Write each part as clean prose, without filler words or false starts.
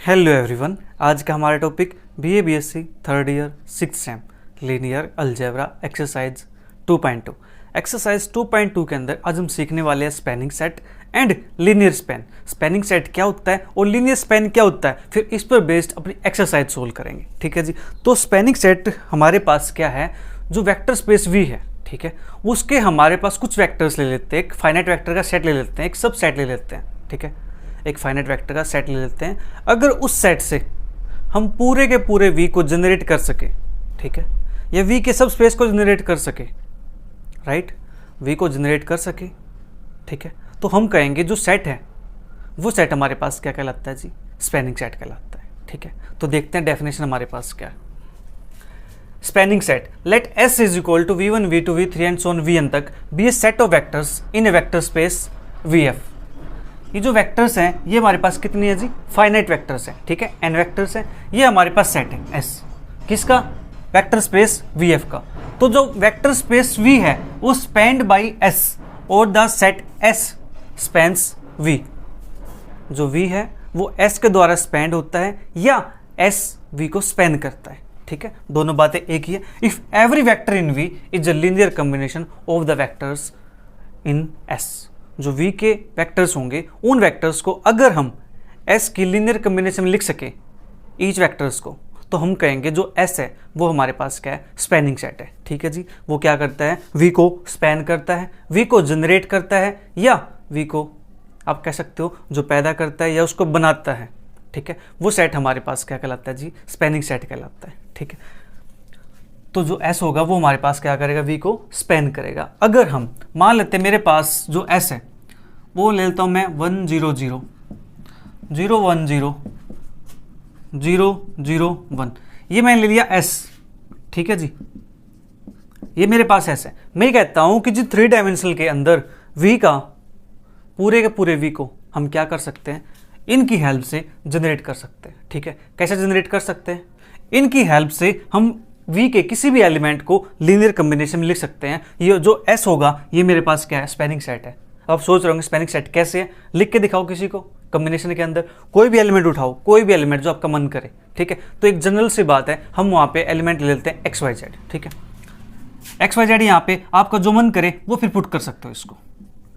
Hello everyone, आज का हमारा topic BA BSc third year 6th same linear algebra exercise 2.2। Exercise 2.2 के अंदर आज हम सीखने वाले हैं spanning set and linear span. Spanning set क्या होता है और लीनियर स्पैन क्या होता है, फिर इस पर बेस्ड अपनी एक्सरसाइज सोल्व करेंगे। ठीक है जी। तो स्पैनिंग सेट हमारे पास क्या है, जो वेक्टर स्पेस वी है, ठीक है, उसके हमारे पास कुछ वेक्टर्स ले लेते हैं, एक फाइनाइट वेक्टर का सेट ले लेते हैं, एक सब सेट ले लेते हैं। ठीक है, एक फाइनाइट वेक्टर का सेट ले लेते हैं। अगर उस सेट से हम पूरे के पूरे वी को जनरेट कर सके, ठीक है, या वी के सब स्पेस को जनरेट कर सके, राइट, वी को जनरेट कर सके, ठीक है, तो हम कहेंगे जो सेट है वो सेट हमारे पास क्या कहलाता है जी, स्पैनिंग सेट कहलाता है। ठीक है, तो देखते हैं डेफिनेशन हमारे पास क्या है। Spanning set, let S is equal to V1 V2 V3 and so on Vn तक be a set of vectors in a vector space Vf। ये जो वेक्टर्स हैं ये हमारे पास कितनी है जी, फाइनाइट वेक्टर्स हैं। ठीक है, n वेक्टर्स हैं, ये हमारे पास सेट है S किसका, वेक्टर स्पेस Vf का। तो जो वेक्टर स्पेस V है वो स्पैन्ड बाय S और the set S spans V। जो V है वो S के द्वारा स्पैन्ड होता है या S V को स्पैन करता है। ठीक है, दोनों बातें एक ही है। If every vector in V is a linear combination of the vectors in S। जो V के वेक्टर्स होंगे उन वेक्टर्स को अगर हम S की लीनियर कॉम्बिनेशन में लिख सके ईच वेक्टर्स को, तो हम कहेंगे जो S है वो हमारे पास क्या है, स्पैनिंग सेट है। ठीक है जी, वो क्या करता है, V को स्पैन करता है, V को जनरेट करता है या V को आप कह सकते हो जो पैदा करता है या उसको बनाता है। ठीक है, वो सेट हमारे पास क्या कहलाता है जी, स्पैनिंग सेट कहलाता है। ठीक है, तो जो S होगा वो हमारे पास क्या करेगा, V को स्पैन करेगा। अगर हम मान लेते हैं मेरे पास जो S है वो ले लेता हूं मैं 1 0 0 0 1 0 0 0 1, ये मैंने ले लिया S। ठीक है जी, ये मेरे पास S है। मैं कहता हूं कि जी 3 डायमेंशनल के अंदर V का पूरे के पूरे V को हम क्या कर सकते हैं, इनकी हेल्प से जनरेट कर सकते हैं। ठीक है, कैसे जनरेट कर सकते हैं, इनकी हेल्प से हम V के किसी भी एलिमेंट को लीनियर कॉम्बिनेशन में लिख सकते हैं। ये जो S होगा ये मेरे पास क्या है, स्पैनिंग सेट है। अब सोच रहे होंगे स्पैनिंग सेट कैसे है, लिख के दिखाओ किसी को। कॉम्बिनेशन के अंदर कोई भी एलिमेंट उठाओ, कोई भी एलिमेंट जो आपका मन करे। ठीक है, तो एक जनरल सी बात है, हम वहाँ पे एलिमेंट ले लेते हैं XYZ। ठीक है, XYZ यहाँ पे आपका जो मन करे वो फिर पुट कर सकते हो इसको।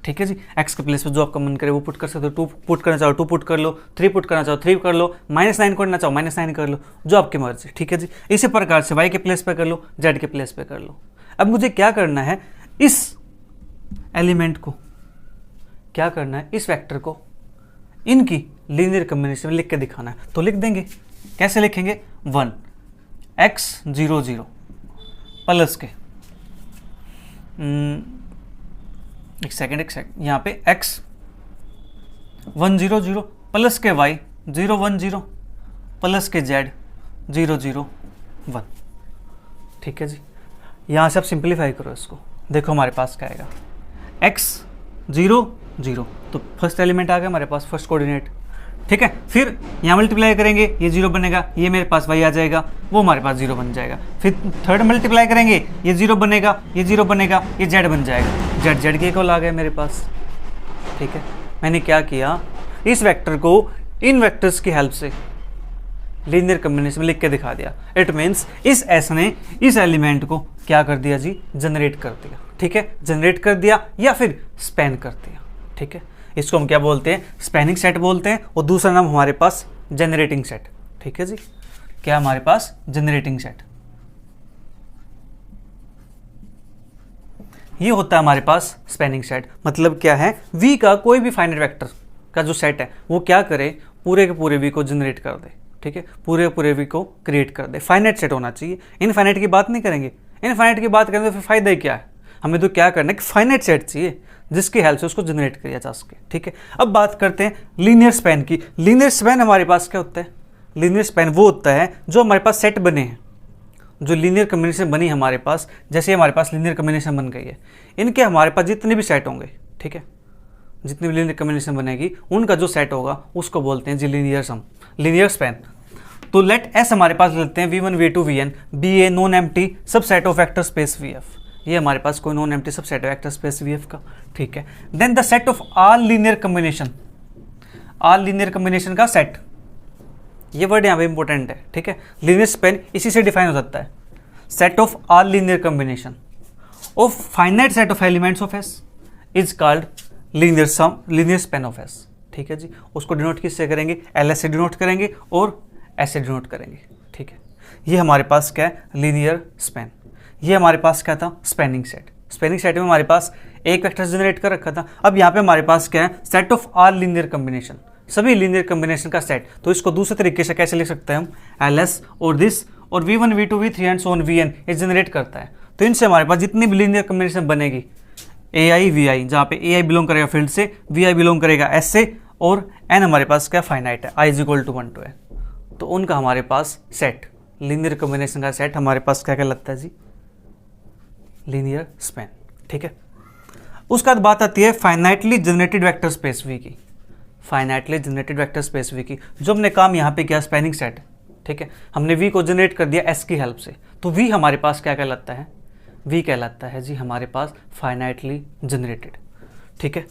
ठीक है जी, x के प्लेस पे जो आपका मन करे वो पुट कर सकते हो। 2 पुट करना चाहो 2 पुट कर लो, 3 पुट करना चाहो 3 कर लो, -9 करना चाहो -9 कर लो, जो आपकी मर्जी। ठीक है जी, इसी प्रकार से y के प्लेस पे कर लो, z के प्लेस पे कर लो। अब मुझे क्या करना है, इस एलिमेंट को क्या करना है, इस वेक्टर को इनकी लीनियर कॉम्बिनेशन में लिख के दिखाना है। तो लिख देंगे, कैसे लिखेंगे, 1 x 0 0 प्लस के एक सेकेंड यहाँ पे x 1 0 0 प्लस के y 0 1 0 प्लस के z 0 0 1। ठीक है जी, यहाँ से आप सिंप्लीफाई करो इसको, देखो हमारे पास क्या आएगा, x 0 0, तो फर्स्ट एलिमेंट आ गया हमारे पास, फर्स्ट कोऑर्डिनेट। ठीक है, फिर यहाँ मल्टीप्लाई करेंगे, ये 0 बनेगा, ये मेरे पास y आ जाएगा, वो हमारे पास 0 बन जाएगा। फिर थर्ड मल्टीप्लाई करेंगे, ये 0 बनेगा, ये 0 बनेगा, ये z बन जाएगा, z के इक्वल आ गया मेरे पास। ठीक है, मैंने क्या किया, इस वेक्टर को इन वेक्टर्स की हेल्प से लीनियर कॉम्बिनेशन में लिख के दिखा दिया। इट मीन्स इस S ने इस एलिमेंट को क्या कर दिया जी, जनरेट कर दिया। ठीक है, जनरेट कर दिया या फिर स्पैन कर दिया। ठीक है, इसको हम क्या बोलते हैं, स्पैनिंग सेट बोलते हैं, और दूसरा नाम हमारे पास जनरेटिंग सेट। ठीक है जी, क्या हमारे पास जनरेटिंग सेट, ये होता है हमारे पास स्पैनिंग सेट। मतलब क्या है, V का कोई भी फाइनाइट वेक्टर का जो सेट है वो क्या करे, पूरे के पूरे V को जनरेट कर दे। ठीक है, पूरे पूरे V को क्रिएट कर दे। फाइनाइट सेट होना चाहिए, इनफाइनाइट की बात नहीं करेंगे। इनफाइनाइट की बात करें तो फिर फायदा ही क्या है, हमें तो क्या करना है कि फाइनाइट सेट चाहिए जिसकी हेल्प से उसको जनरेट किया जा सके। ठीक है, अब बात करते हैं लीनियर स्पैन की। लीनियर स्पैन हमारे पास क्या होता है, लीनियर स्पैन वो होता है जो हमारे पास सेट बने हैं, जो लीनियर कॉम्बिनेशन बनी हमारे पास, जैसे हमारे पास लीनियर कॉम्बिनेशन बन गई है, इनके हमारे पास जितने भी सेट होंगे, ठीक है, जितनी भी लीनियर कॉम्बिनेशन बनेगी उनका जो सेट होगा उसको बोलते हैं जी लीनियर सम, लीनियर स्पैन। तो लेट S हमारे पास लेते हैं V1 V2 Vn be a non empty subset of vector space Vf। ये हमारे पास कोई नॉन एम्प्टी सब सेट है वेक्टर स्पेस Vf का। ठीक है, then the set of all linear combination, all linear combination का सेट ये वर्ड यहाँ पे इंपॉर्टेंट है, ठीक है। लीनियर स्पैन इसी से डिफाइन हो सकता है, set of all linear combination of finite set of elements of S is called linear sum, linear span of S, ठीक है जी। उसको डिनोट किससे करेंगे, एल एस से डिनोट करेंगे और एस से डिनोट करेंगे, ठीक है। ये हमारे पास क्या है, लीनियर स्पैन। ये हमारे पास क्या था, स्पैनिंग सेट। स्पैनिंग सेट में हमारे पास एक वेक्टर जनरेट कर रखा था। अब यहाँ पे हमारे पास क्या है, set of all linear combination, सभी लीनियर कॉम्बिनेशन का सेट। तो इसको दूसरे तरीके से कैसे लिख सकते हैं हम, एल एस और दिस और V1 V2 V3 and so on Vn ये जनरेट करता है। तो इनसे हमारे पास जितनी भी लीनियर कॉम्बिनेशन बनेगी, AI VI, जहाँ पे AI बिलोंग करेगा फील्ड से, VI बिलोंग करेगा S से, और N हमारे पास क्या फाइनाइट है, I is equal to 1 to है। तो उनका हमारे पास सेट, लीनियर कॉम्बिनेशन का सेट हमारे पास क्या क्या लगता है जी, लीनियर स्पैन, ठीक है। उसके बाद बात आती है finitely generated vector space V की। Finitely generated vector space V की, जो हमने काम यहाँ पे किया स्पैनिंग सेट, ठीक है। हमने V को जनरेट कर दिया S की हेल्प से, तो V हमारे पास क्या कहलाता है, V कहलाता है जी हमारे पास फाइनाइटली जनरेटेड, ठीक है।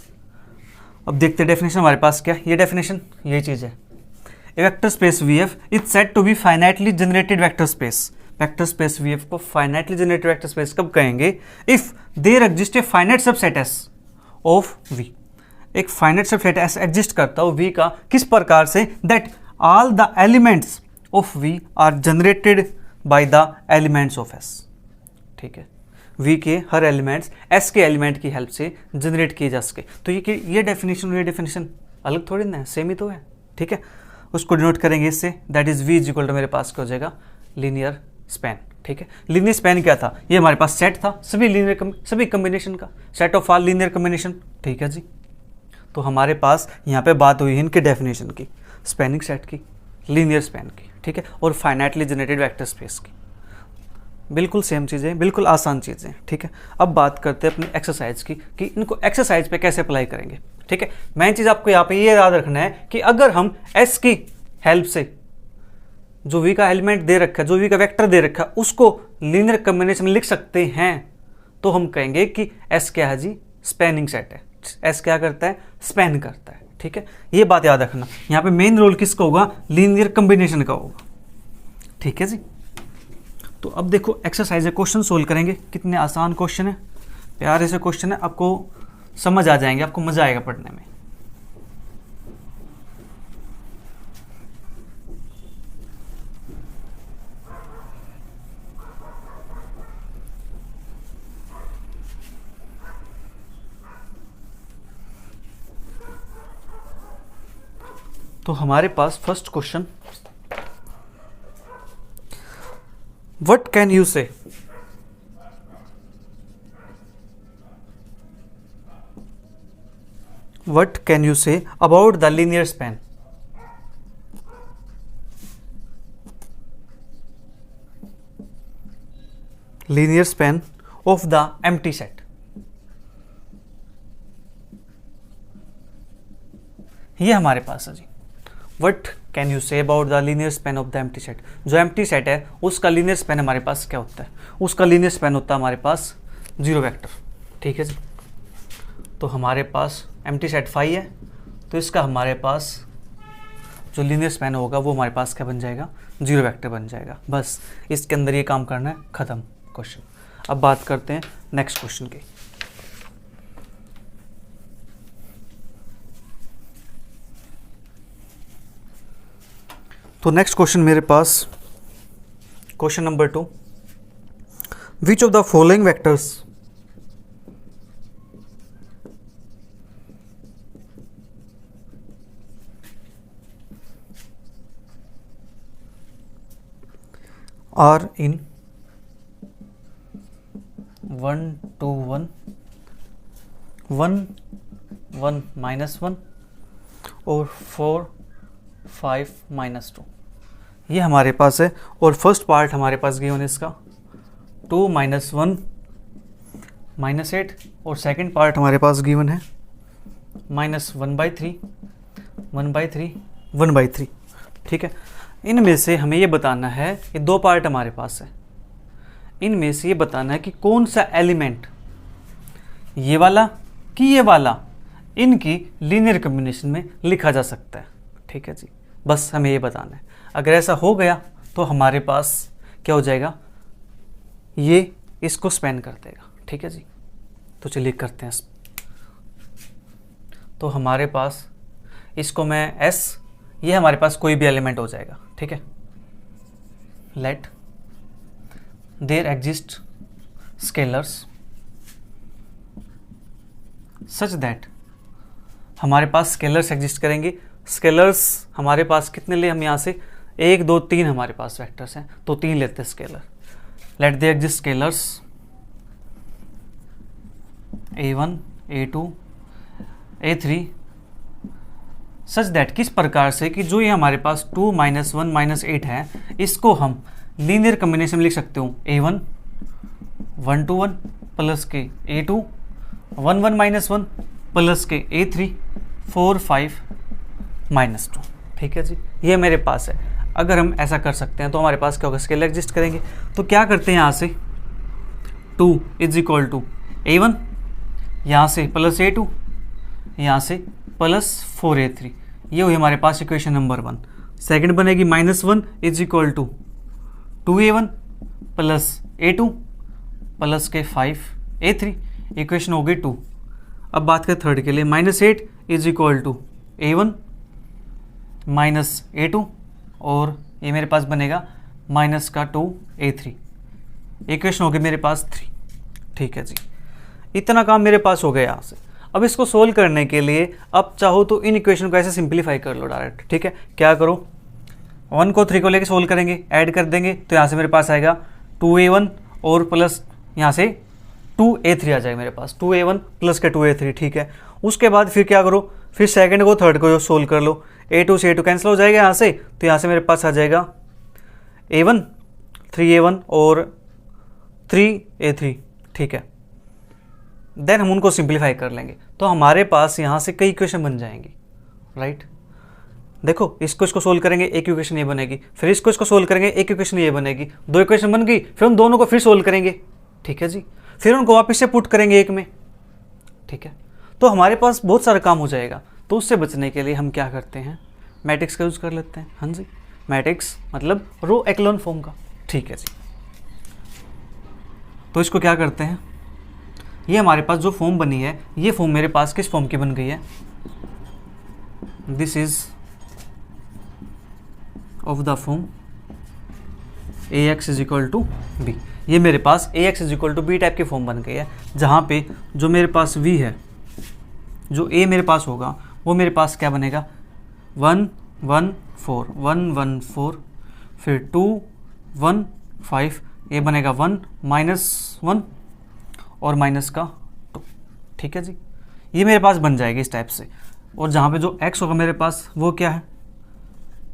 अब देखते हैं डेफिनेशन हमारे पास क्या, ये डेफिनेशन यही चीज़ है, a vector space VF is said to be finitely generated vector space. Vector space VF को फाइनाइटली जनरेटेड वेक्टर स्पेस कब कहेंगे, if there exist a finite subset S of V। एक फाइनाइट सबसेट S एग्जिस्ट करता हो V का, किस प्रकार से, that all the elements of V are generated by the elements of S, ठीक है। V के हर एलिमेंट्स S के एलिमेंट की हेल्प से जनरेट किए जा सके। तो ये डेफिनेशन और ये डेफिनेशन अलग थोड़ी ना है, सेम ही तो है, ठीक है। उसको डिनोट करेंगे इससे, that is V is equal to मेरे पास क्या हो जाएगा, लीनियर स्पैन, ठीक है। लीनियर स्पैन क्या था, ये हमारे पास सेट था सभी कॉम्बिनेशन का, set of all linear combination, ठीक है जी। तो हमारे पास यहाँ पे बात हुई इनके डेफिनेशन की, स्पैनिंग सेट की, लीनियर स्पैन की, ठीक है, और फाइनाइटली जनरेटेड वेक्टर स्पेस की। बिल्कुल सेम चीज़ें, बिल्कुल आसान चीज़ें, ठीक है। अब बात करते हैं अपनी एक्सरसाइज की, कि इनको एक्सरसाइज पे कैसे अप्लाई करेंगे, ठीक है। मेन चीज़ आपको यहाँ पे ये याद रखना है कि अगर हम S की हेल्प से जो V का एलिमेंट दे रखा है, जो V का वेक्टर दे रखा है, उसको लीनियर कॉम्बिनेशन में लिख सकते हैं, तो हम कहेंगे कि S क्या है जी, स्पैनिंग सेट है। S क्या करता है, स्पैन करता है, ठीक है। ये बात याद रखना, यहाँ पे मेन रोल किसका होगा, लीनियर कॉम्बिनेशन का होगा, ठीक है जी। तो अब देखो एक्सरसाइज है, क्वेश्चन सोल्व करेंगे, कितने आसान क्वेश्चन है, प्यारे से क्वेश्चन है, आपको समझ आ जाएंगे, आपको मजा आएगा पढ़ने में। तो हमारे पास first question, what can you say, what can you say about the linear span? Linear span of the empty set. ये हमारे पास है जी, What can you say about the linear span of the empty set? जो empty set है उसका linear span हमारे पास क्या होता है, उसका linear span होता है हमारे पास जीरो वेक्टर, ठीक है जी। तो हमारे पास empty set फाई है, तो इसका हमारे पास जो लीनियर स्पैन होगा वो हमारे पास क्या बन जाएगा, जीरो वेक्टर बन जाएगा। बस इसके अंदर ये काम करना है, खत्म क्वेश्चन। अब बात करते हैं नेक्स्ट क्वेश्चन की। तो नेक्स्ट क्वेश्चन मेरे पास question number 2, which of the following vectors are in 1 2 1 1 1 minus 1 और 4 5 minus 2, ये हमारे पास है। और फर्स्ट पार्ट हमारे पास गिवन है इसका 2 minus 1 minus 8, और सेकंड पार्ट हमारे पास गिवन है -1/3 1/3 1/3, ठीक है। इनमें से हमें ये बताना है, ये दो पार्ट हमारे पास है, इनमें से ये बताना है कि कौन सा एलिमेंट, ये वाला कि ये वाला, इनकी लीनियर कॉम्बिनेशन में लिखा जा सकता है, ठीक है जी। बस हमें ये बताना है। अगर ऐसा हो गया तो हमारे पास क्या हो जाएगा, ये इसको स्पैन कर देगा। ठीक है जी, तो चलिए करते हैं। तो हमारे पास इसको मैं S, ये हमारे पास कोई भी एलिमेंट हो जाएगा। ठीक है, let there exist scalars such that, हमारे पास स्केलर्स एग्जिस्ट करेंगे। स्केलर्स हमारे पास कितने ले, हम यहाँ से 1 2 3 हमारे पास वेक्टर्स हैं, तो 3 लेते हैं scalar. Let there exist scalars A1 A2 A3 such that, किस प्रकार से कि जो ये हमारे पास 2 -1 -8 है, इसको हम लीनियर कॉम्बिनेशन में लिख सकते हो। A1 1 2 1 प्लस के A2 1 1 -1 प्लस के A3 4 5 -2। ठीक है जी, ये मेरे पास है। अगर हम ऐसा कर सकते हैं तो हमारे पास क्या होगा, स्केलर एग्जिस्ट करेंगे। तो क्या करते हैं, यहाँ से 2 = A1, यहाँ से प्लस A2, यहाँ से प्लस 4A3। ये हुई हमारे पास इक्वेशन नंबर 1। सेकंड बनेगी -1 = 2A1 प्लस A2 प्लस के 5A3, इक्वेशन हो गई 2। अब बात करें थर्ड के लिए, -8 = A1 माइनस A2, और ये मेरे पास बनेगा माइनस का 2A3, इक्वेशन हो गई मेरे पास 3। ठीक है जी, इतना काम मेरे पास हो गया यहाँ से। अब इसको सोल्व करने के लिए अब चाहो तो इन इक्वेशन को ऐसे सिंप्लीफाई कर लो डायरेक्ट। ठीक है, क्या करो, 1 को 3 को लेके सोल्व करेंगे, ऐड कर देंगे, तो यहाँ से मेरे पास आएगा 2A1 और प्लस यहाँ से 2A3 आ जाएगा मेरे पास, 2A1 प्लस के 2A3। ठीक है, उसके बाद फिर क्या करो, फिर सेकंड को थर्ड को सोल्व कर लो। A2 से A2 कैंसिल हो जाएगा यहाँ से, तो यहाँ से मेरे पास आ जाएगा A1 3A1 और 3A3। ठीक है, देन हम उनको सिंप्लीफाई कर लेंगे, तो हमारे पास यहाँ से कई इक्वेशन बन जाएंगी। राइट, देखो इसको सोल्व करेंगे, एक इक्वेशन ये बनेगी, फिर इसको सोल्व करेंगे, एक इक्वेशन ये बनेगी, 2 इक्वेशन बन गई, फिर उन दोनों को फिर सोल्व करेंगे। ठीक है जी, फिर उनको वापस से पुट करेंगे एक में। ठीक है, तो हमारे पास बहुत सारा काम हो जाएगा। तो उससे बचने के लिए हम क्या करते हैं, मैट्रिक्स का यूज़ कर लेते हैं। हाँ जी, मैट्रिक्स मतलब रो एक्लोन फॉर्म का। ठीक है जी, तो इसको क्या करते हैं, ये हमारे पास जो फॉर्म बनी है, ये फॉर्म मेरे पास किस फॉर्म की बन गई है, this is of the form AX = B। ये मेरे पास AX = B टाइप की फॉर्म बन गई है, जहाँ पे जो मेरे पास V है, जो A मेरे पास होगा, वो मेरे पास क्या बनेगा, 1 1 4 1 1 4, फिर 2 1 5, ये बनेगा 1 -1 और माइनस का 2। ठीक है जी, ये मेरे पास बन जाएगी इस टाइप से। और जहाँ पे जो x होगा मेरे पास, वो क्या है,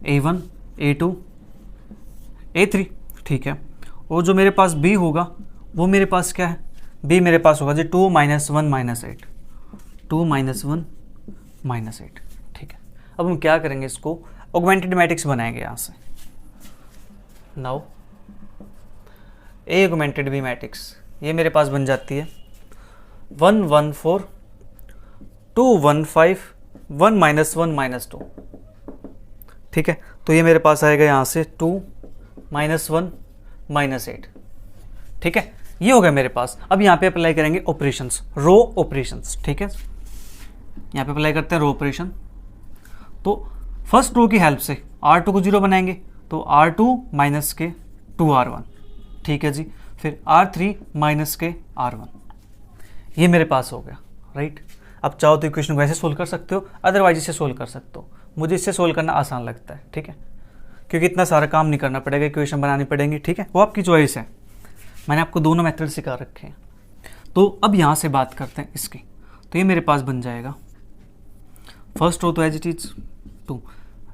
A1 A2 A3। ठीक है, और जो मेरे पास b होगा, वो मेरे पास क्या है, b मेरे पास होगा जी 2 -1 -8, 2 -1 -8। ठीक है, अब हम क्या करेंगे, इसको ऑगमेंटेड मैट्रिक्स बनाएंगे यहाँ से। Now A augmented B matrix, ये मेरे पास बन जाती है 1 1 4 2 1 5 1 -1 -2। ठीक है, तो ये मेरे पास आएगा यहाँ से 2 -1 -8। ठीक है, ये हो गया मेरे पास। अब यहाँ पे अप्लाई करेंगे ऑपरेशंस, रो ऑपरेशंस। ठीक है, यहाँ पे अप्लाई करते हैं रो ऑपरेशन। तो फर्स्ट रो की हेल्प से R2 को 0 बनाएंगे, तो R2 माइनस के 2R1। ठीक है जी, फिर R3 माइनस के R1, ये मेरे पास हो गया। राइट, अब चाहो तो इक्वेशन को ऐसे सोल्व कर सकते हो, अदरवाइज इसे सोल्व कर सकते हो। मुझे इससे सोल्व करना आसान लगता है। ठीक है, क्योंकि इतना सारा काम नहीं करना पड़ेगा, इक्वेशन बनानी पड़ेंगी। ठीक है, वो आपकी चॉइस है, मैंने आपको दोनों मेथड सिखा रखे हैं। तो अब यहाँ से बात करते हैं इसकी। तो ये मेरे पास बन जाएगा, फर्स्ट रो तो एज इट इज 2,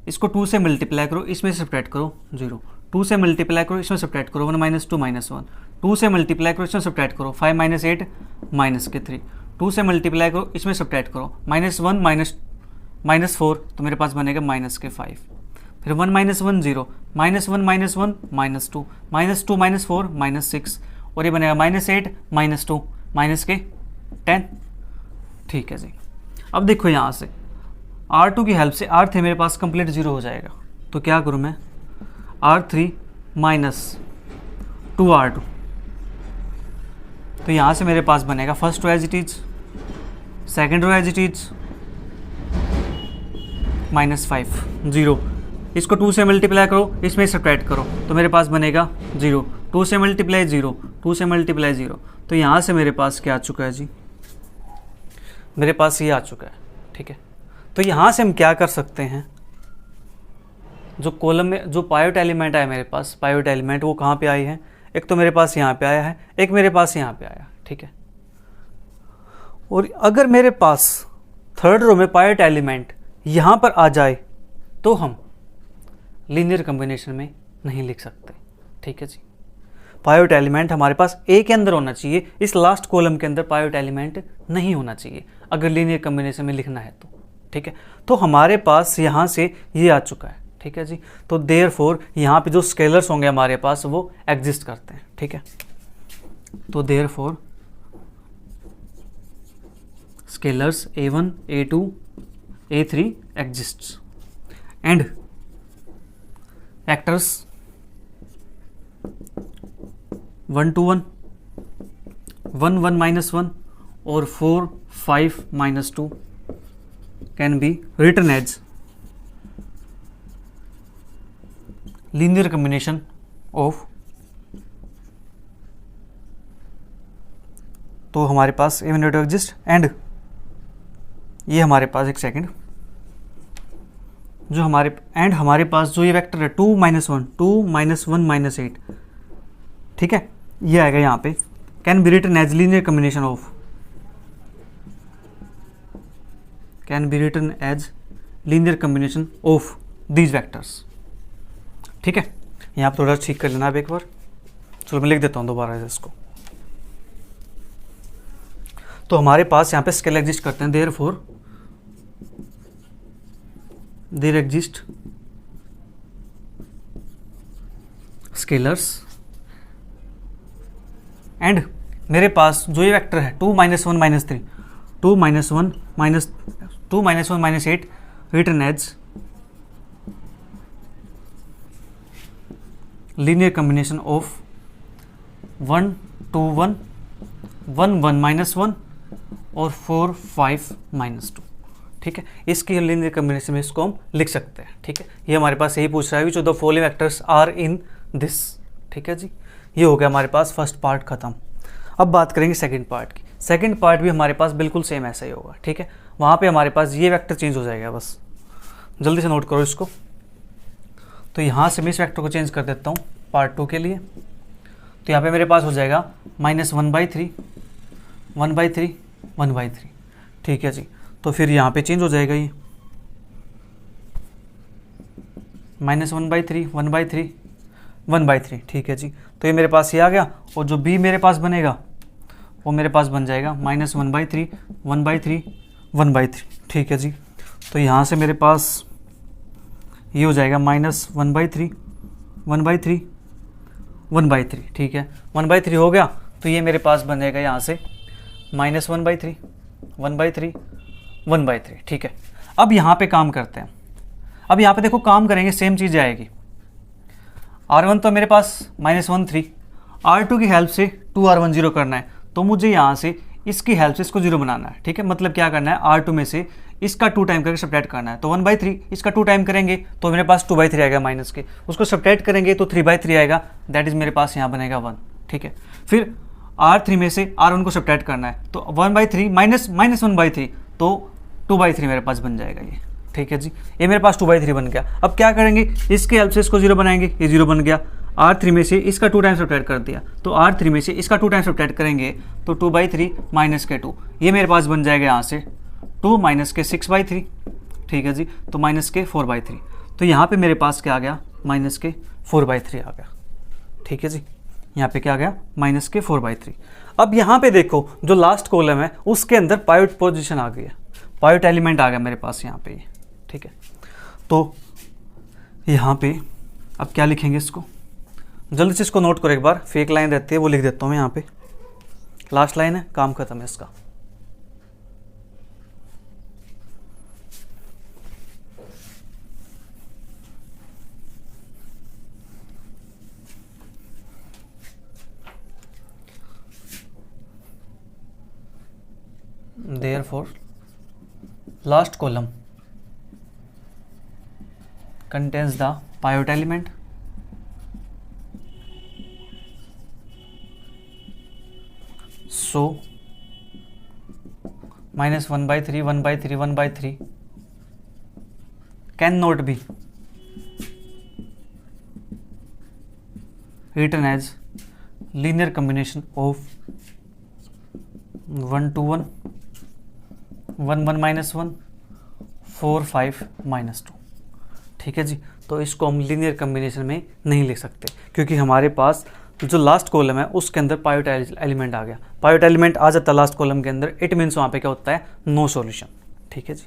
इसको 2 से मल्टीप्लाई करो, इसमें से सब्ट्रैक्ट करो 0, 2 से मल्टीप्लाई करो, इसमें सब्ट्रैक्ट करो 1 -2 -1, 2 से मल्टीप्लाई करो, इसमें सब्ट्रैक्ट करो 5 -8 -3, 2 से मल्टीप्लाई करो, इसमें सब्ट्रैक्ट करो -1 -4, तो मेरे पास बनेगा -5, फिर 1 -1 0, -1 -1 -2, -2 -4 -6, और ये बनेगा -8 -2 -10। ठीक है जी, अब देखो यहाँ से R2 की हेल्प से R3 मेरे पास कंप्लीट 0 हो जाएगा। तो क्या करूँ मैं, R3 माइनस 2R2, तो यहाँ से मेरे पास बनेगा first row as it is, second row as it is, -5 0, इसको 2 से मल्टीप्लाई करो, इसमें सब्ट्रैक्ट करो, तो मेरे पास बनेगा 0, 2 से मल्टीप्लाई 0, 2 से मल्टीप्लाई 0, तो यहाँ से मेरे पास क्या आ चुका है जी, मेरे पास ये आ चुका है। ठीक है, तो यहाँ से हम क्या कर सकते हैं, जो कॉलम में जो पाइवट एलिमेंट आया मेरे पास, पाइवट एलिमेंट वो कहाँ पे आए हैं, एक तो मेरे पास यहाँ पे आया है, एक मेरे पास यहाँ पे आया। ठीक है, और अगर मेरे पास थर्ड रो में पाइवट एलिमेंट यहाँ पर आ जाए तो हम लीनियर कॉम्बिनेशन में नहीं लिख सकते। ठीक है जी, पाइवट एलिमेंट हमारे पास ए के अंदर होना चाहिए, इस लास्ट कॉलम के अंदर पाइवट एलिमेंट नहीं होना चाहिए अगर लीनियर कॉम्बिनेशन में लिखना है तो। ठीक है, तो हमारे पास यहाँ से ये आ चुका है। ठीक है जी, तो देयरफॉर यहाँ पे जो स्केलर्स होंगे हमारे पास वो एग्जिस्ट करते हैं। ठीक है, तो therefore scalars A1 A2 A3 exists and vectors 1 2 1 1 1 minus 1 or 4 5 minus 2 can be written as linear combination of, तो हमारे पास A1 A2 exist and ये हमारे पास एक सेकंड, जो हमारे पास जो ये वेक्टर है 2 -1 2 -1 -8, ठीक है, ये आएगा यहाँ पे, can be written as linear combination of, can be written as linear combination of these vectors. ठीक है, यहाँ पे थोड़ा ठीक कर लेना आप एक बार, चलो मैं लिख देता हूँ दोबारा इसको। तो हमारे पास यहाँ पे स्केलर एग्जिस्ट करते हैं, देयर एग्जिस्ट स्केलर्स एंड मेरे पास जो ये वेक्टर है 2 -1 -3 2 -1 -8 written as linear combination of 1 2 1 1 1 -1 और 4 5 -2। ठीक है, इसकी लीनियर कॉम्बिनेशन में इसको हम लिख सकते हैं। ठीक है, ये हमारे पास यही पूछ रहा है, जो the following vectors are in this. ठीक है जी, ये हो गया हमारे पास फर्स्ट पार्ट खत्म। अब बात करेंगे सेकंड पार्ट की। सेकंड पार्ट भी हमारे पास बिल्कुल सेम ऐसा ही होगा। ठीक है, वहाँ पे हमारे पास ये वेक्टर चेंज हो जाएगा, बस जल्दी से नोट करो इसको। तो यहाँ से मैं इस वेक्टर को चेंज कर देता हूँ पार्ट 2 के लिए, तो यहाँ पे मेरे पास हो जाएगा -1/3 1/3 1/3। ठीक है जी, तो फिर यहाँ पे चेंज हो जाएगा ये -1/3 1/3 1/3। ठीक है जी, तो ये मेरे पास ये आ गया, और जो b मेरे पास बनेगा वो मेरे पास बन जाएगा -1/3 1/3 1/3। ठीक है जी, तो यहाँ से मेरे पास ये हो जाएगा -1/3 1/3 1/3। ठीक है, 1/3 हो गया, तो ये मेरे पास बनेगा यहाँ से -1/3 1/3 1/3। ठीक है, अब यहाँ पे काम करते हैं। अब यहाँ पे देखो काम करेंगे, सेम चीज़ आएगी। R1 तो मेरे पास -1 R2 की हेल्प से 2R1 0 करना है, तो मुझे यहाँ से इसकी हेल्प से इसको 0 बनाना है। ठीक है, मतलब क्या करना है, R2 में से इसका 2 टाइम करके सब्ट्रैक्ट करना है। तो 1/3 इसका 2 टाइम करेंगे तो मेरे पास 2/3 आएगा माइनस के, उसको सब्ट्रैक्ट करेंगे तो 3/3 आएगा, दैट इज़ मेरे पास यहाँ बनेगा 1। ठीक है, फिर R3 में से R1 को सब्ट्रैक्ट करना है, तो 1/3 -1/3 तो 2/3 मेरे पास बन जाएगा ये। ठीक है जी, ये मेरे पास 2/3 बन गया। अब क्या करेंगे, इसके हेल्प से इसको 0 बनाएंगे, ये 0 बन गया। R3 में से इसका 2 टाइम सब्ट्रैक्ट कर दिया, तो R3 में से इसका 2 टाइम सब्ट्रैक्ट करेंगे तो 2/3 -2, ये मेरे पास बन जाएगा यहाँ से 2 - 6/3। ठीक है जी, तो -4/3, तो यहाँ पे मेरे पास क्या आ गया, -4/3 आ गया। ठीक है जी, यहाँ पे क्या आ गया, -4/3। अब यहाँ पे देखो जो लास्ट कॉलम है उसके अंदर पाइवट पोजीशन आ गई है, पाइवट एलिमेंट आ गया मेरे पास यहाँ पे। ठीक है, तो यहाँ पे अब क्या लिखेंगे, इसको जल्दी से इसको नोट करो एक बार, फेक लाइन रहती है वो लिख देता हूँ मैं यहाँ पे, लास्ट लाइन है, काम खत्म है इसका। therefore last column contains the pivotal element so minus 1 by 3 1 by 3 1 by 3 cannot be written as linear combination of 1 to 1 1 1 minus 1 4 5 minus 2। ठीक है जी, तो इसको हम लीनियर कम्बिनेशन में नहीं लिख सकते क्योंकि हमारे पास जो लास्ट कॉलम है उसके अंदर पाइवट एलिमेंट आ गया। पाइवट एलिमेंट आ जाता है लास्ट कॉलम के अंदर, इट मीन्स वहाँ पे क्या होता है, नो सॉल्यूशन। ठीक है जी,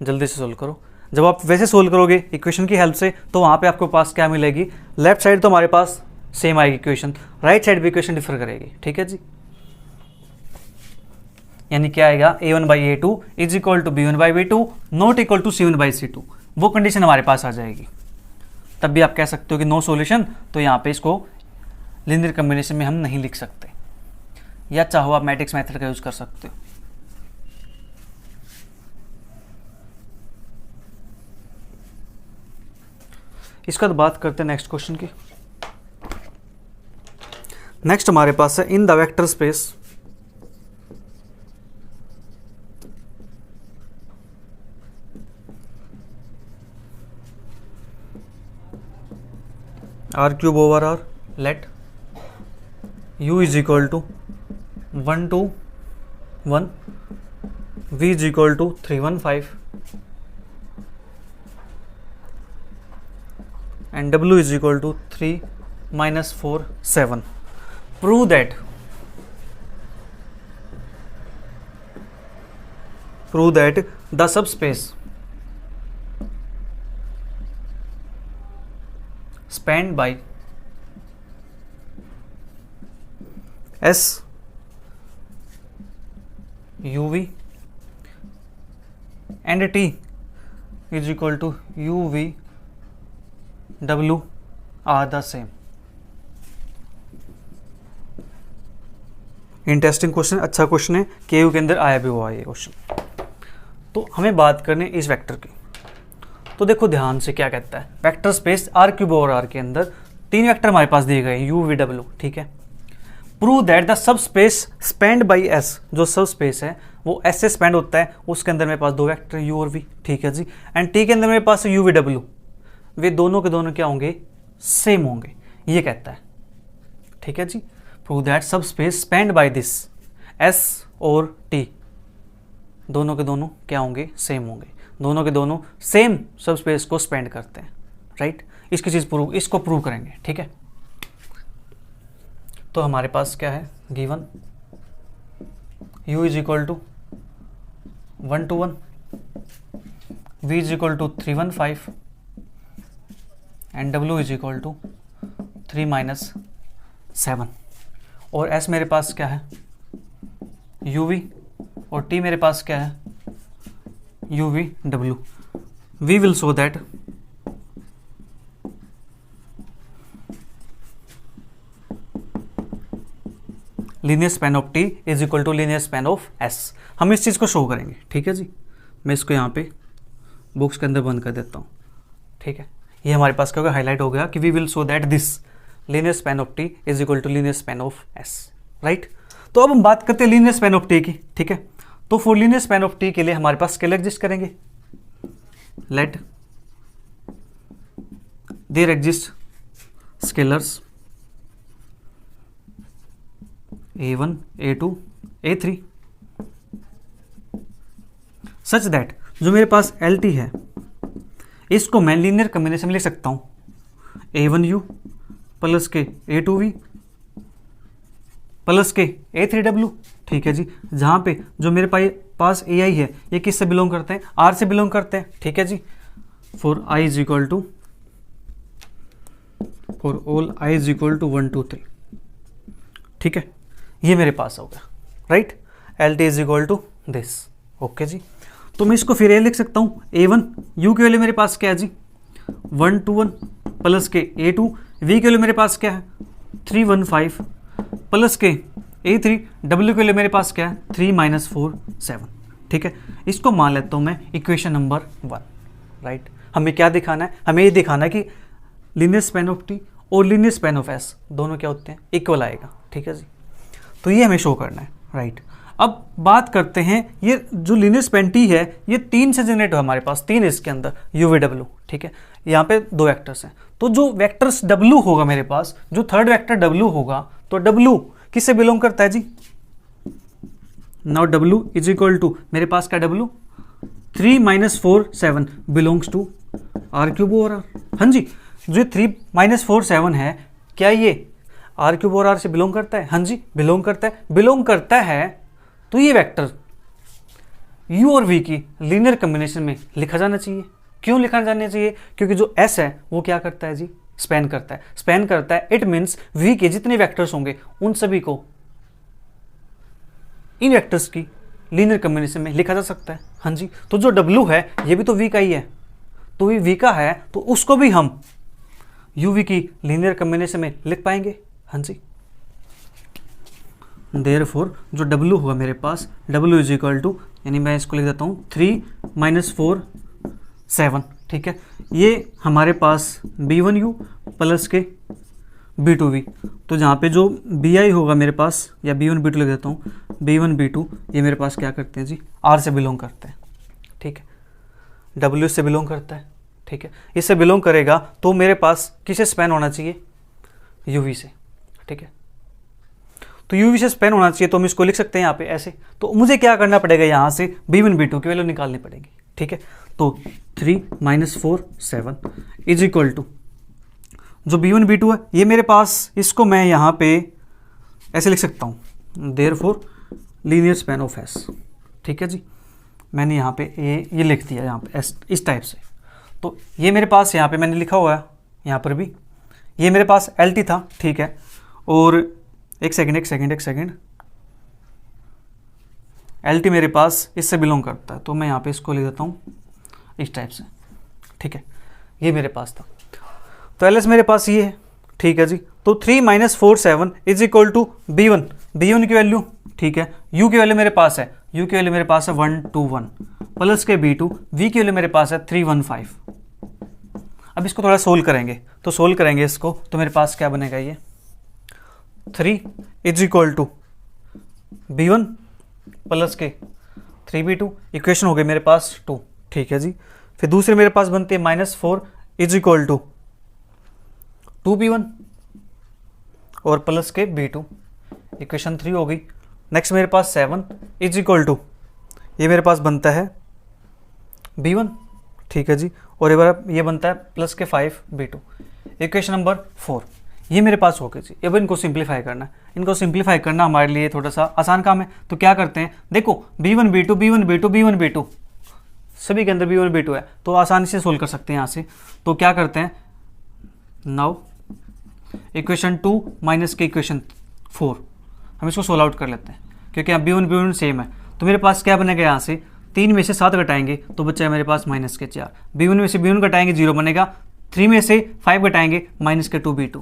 जल्दी से सोल्व करो। जब आप वैसे सोल्व करोगे इक्वेशन की हेल्प से तो वहाँ पे आपके पास क्या मिलेगी, लेफ्ट साइड तो हमारे पास सेम आएगी इक्वेशन, राइट साइड भी इक्वेशन डिफर करेगी। ठीक है जी, यानी क्या आएगा, a1/a2 is equal to b1/b2 not equal to c1/c2 वो कंडीशन हमारे पास आ जाएगी। तब भी आप कह सकते हो कि नो सॉल्यूशन, तो यहाँ पे इसको लीनियर कॉम्बिनेशन में हम नहीं लिख सकते, या चाहो आप मैट्रिक्स मेथड का यूज कर सकते हो। इसका तो बात करते हैं नेक्स्ट क्वेश्चन की। नेक्स्ट हमारे पास है in the vector space r cube over r, let u is equal to 1 to 1, v is equal to 315 and w is equal to 3 minus 4 7। prove that the subspace spanned by S uv and t is equal to uv w are the same। Interesting question, अच्छा question है, केयू के अंदर आया भी हुआ है ये question. तो हमें बात करनी है इस वेक्टर की। तो देखो ध्यान से क्या कहता है, vector space r cube over r के अंदर तीन वेक्टर हमारे पास दिए गए u v w। ठीक है, prove that the sub space spend by s, जो सब स्पेस है वो s से स्पेंड होता है, उसके अंदर मेरे पास दो वेक्टर u और v। ठीक है जी, एंड t के अंदर मेरे पास u v w, वे दोनों के दोनों क्या होंगे, सेम होंगे, ये कहता है। ठीक है जी, प्रूव दैट सब space spend by this s और t दोनों के दोनों क्या होंगे, सेम होंगे, दोनों के दोनों सेम सब स्पेस को स्पेंड करते हैं। राइट, इसको प्रूव करेंगे। ठीक है, तो हमारे पास क्या है, given u is equal to 1 to 1, v is equal to 315 and w is equal to 3 minus 7, और s मेरे पास क्या है, uv, और t मेरे पास क्या है, uv w। we will show that linear span of t is equal to linear span of s। हम इस चीज़ को शो करेंगे। ठीक है जी, मैं इसको यहाँ पे बॉक्स के अंदर बंद कर देता हूँ। ठीक है, ये हमारे पास क्या होगा, हाईलाइट हो गया कि we will show that this linear span of t is equal to linear span of s। Right, तो अब हम बात करते हैं linear span of t की। ठीक है, तो for linear span of t के लिए हमारे पास स्केलर एग्जिस्ट करेंगे। Let there exist scalars a1 a2 a3 such that जो मेरे पास LT है इसको मैं लीनियर कॉम्बिनेशन में लिख सकता हूं, a1u प्लस के a2v प्लस के a3w। ठीक है जी, जहाँ पे जो मेरे पास ai है ये किससे बिलोंग करते हैं, r से बिलोंग करते हैं। ठीक है जी, for i is equal to, for all i is equal to 1 2 3। ठीक है, ये मेरे पास होगा। Right, LT is equal to this. Okay जी, तो मैं इसको फिर ये लिख सकता हूँ, a1 u के वैल्यू मेरे पास क्या है जी 1 2 1 प्लस के a2, v के वैल्यू मेरे पास क्या है 315 प्लस के A3, W के लिए मेरे पास क्या है 3 - 4 7, ठीक है। इसको मान लेता हूँ मैं इक्वेशन नंबर 1, राइट। हमें क्या दिखाना है, हमें ये दिखाना है कि लीनियर स्पैन ऑफ टी और लीनियर स्पैन ऑफ एस दोनों क्या होते हैं, इक्वल आएगा, ठीक है जी। तो ये हमें शो करना है, राइट। अब बात करते हैं, ये जो लीनियर स्पैन टी है ये 3 से जनरेट हुआ हमारे पास, 3 इसके अंदर UVW, ठीक है। यहाँ पे 2 वेक्टर्स हैं, तो जो वेक्टर्स W होगा मेरे पास, जो थर्ड वेक्टर W होगा, तो W किससे बिलोंग करता है जी। Now W is equal to मेरे पास क्या W 3 - 4 7 बिलोंग्स टू R³ और R। हाँ जी, जो 3 - 4 7 है, क्या ये R³ और R से बिलोंग करता है। हाँ जी, बिलोंग करता है। बिलोंग करता है तो ये वेक्टर U और V की लीनियर कॉम्बिनेशन में लिखा जाना चाहिए। क्यों लिखा जाना चाहिए, क्योंकि जो S है वो क्या करता है जी, स्पैन करता है। स्पैन करता है, इट मीन्स V के जितने वेक्टर्स होंगे उन सभी को इन वेक्टर्स की लीनियर कॉम्बिनेशन में लिखा जा सकता है। हाँ जी, तो जो W है ये भी तो V का ही है, तो ये V का है तो उसको भी हम UV की लीनियर कॉम्बिनेशन में लिख पाएंगे। हाँ जी, देयरफॉर जो W होगा मेरे पास, W इज इक्वल टू, यानी मैं इसको लिख देता हूँ 3 - 4 7, ठीक है। ये हमारे पास B1U प्लस के B2V, तो जहाँ पे जो BI होगा मेरे पास, या B1 B2 लिख देता हूँ, B1 B2 ये मेरे पास क्या करते हैं जी, R से बिलोंग करते हैं, ठीक है। W से बिलोंग करता है, ठीक है। इससे बिलोंग करेगा तो मेरे पास किसे स्पैन होना चाहिए, UV से, ठीक है। तो UV से स्पैन होना चाहिए, तो हम इसको लिख सकते हैं यहाँ पे ऐसे। तो मुझे क्या करना पड़ेगा, यहाँ से B1 B2 की वैल्यू निकालनी पड़ेगी, ठीक है। तो 3 - 4 7 इज इक्वल टू जो B1 B2 है ये मेरे पास, इसको मैं यहाँ पे ऐसे लिख सकता हूँ, therefore linear span of S, ठीक है जी। मैंने यहाँ पे ये लिख दिया यहाँ पे S इस टाइप से। तो ये मेरे पास यहाँ पे मैंने लिखा हुआ है, यहाँ पर भी ये मेरे पास LT था, ठीक है। और एक सेकंड, LT मेरे पास इससे बिलोंग करता है, तो मैं यहाँ पे इसको लिख देता हूँ इस टाइप से, ठीक है। ये मेरे पास था, तो LS मेरे पास ये है, ठीक है जी। तो 3 - 4 7 इज इक्वल टू B1 की वैल्यू, ठीक है। U की वैल्यू मेरे पास है, U की वैल्यू मेरे पास है 1 2 1 प्लस के B2, V की वैल्यू मेरे पास है 3 1 5। अब इसको थोड़ा सोल्व करेंगे, तो सोल्व करेंगे इसको, तो मेरे पास क्या बनेगा, ये 3 is equal to B1 plus के 3B2, इक्वेशन हो गई मेरे पास 2, ठीक है जी। फिर दूसरे मेरे पास बनते हैं -4 इज इक्वल टू 2B1 और प्लस के B2, इक्वेशन 3 हो गई। नेक्स्ट मेरे पास 7 इज इक्वल टू, ये मेरे पास बनता है B1, ठीक है जी। और ये बनता है प्लस के 5B2, इक्वेशन नंबर 4। ये मेरे पास हो गई जी। अब इनको सिंप्लीफाई करना है, इनको सिंप्लीफाई करना हमारे लिए थोड़ा सा आसान काम है। तो क्या करते हैं, देखो B1 B2 B1 B2 B1 B2 सभी के अंदर B1 B2 है, तो आसानी से सोल्व कर सकते हैं यहाँ से। तो क्या करते हैं, नाउ इक्वेशन 2 माइनस के इक्वेशन 4 हम इसको सोल्व आउट कर लेते हैं, क्योंकि यहाँ B1 B1 सेम है। तो मेरे पास क्या बनेगा, यहाँ से 3 में से 7 घटाएंगे तो बच्चा मेरे पास -4, B1 में से B1 घटाएंगे 0 बनेगा, 3 में से 5 घटाएंगे -2 B2,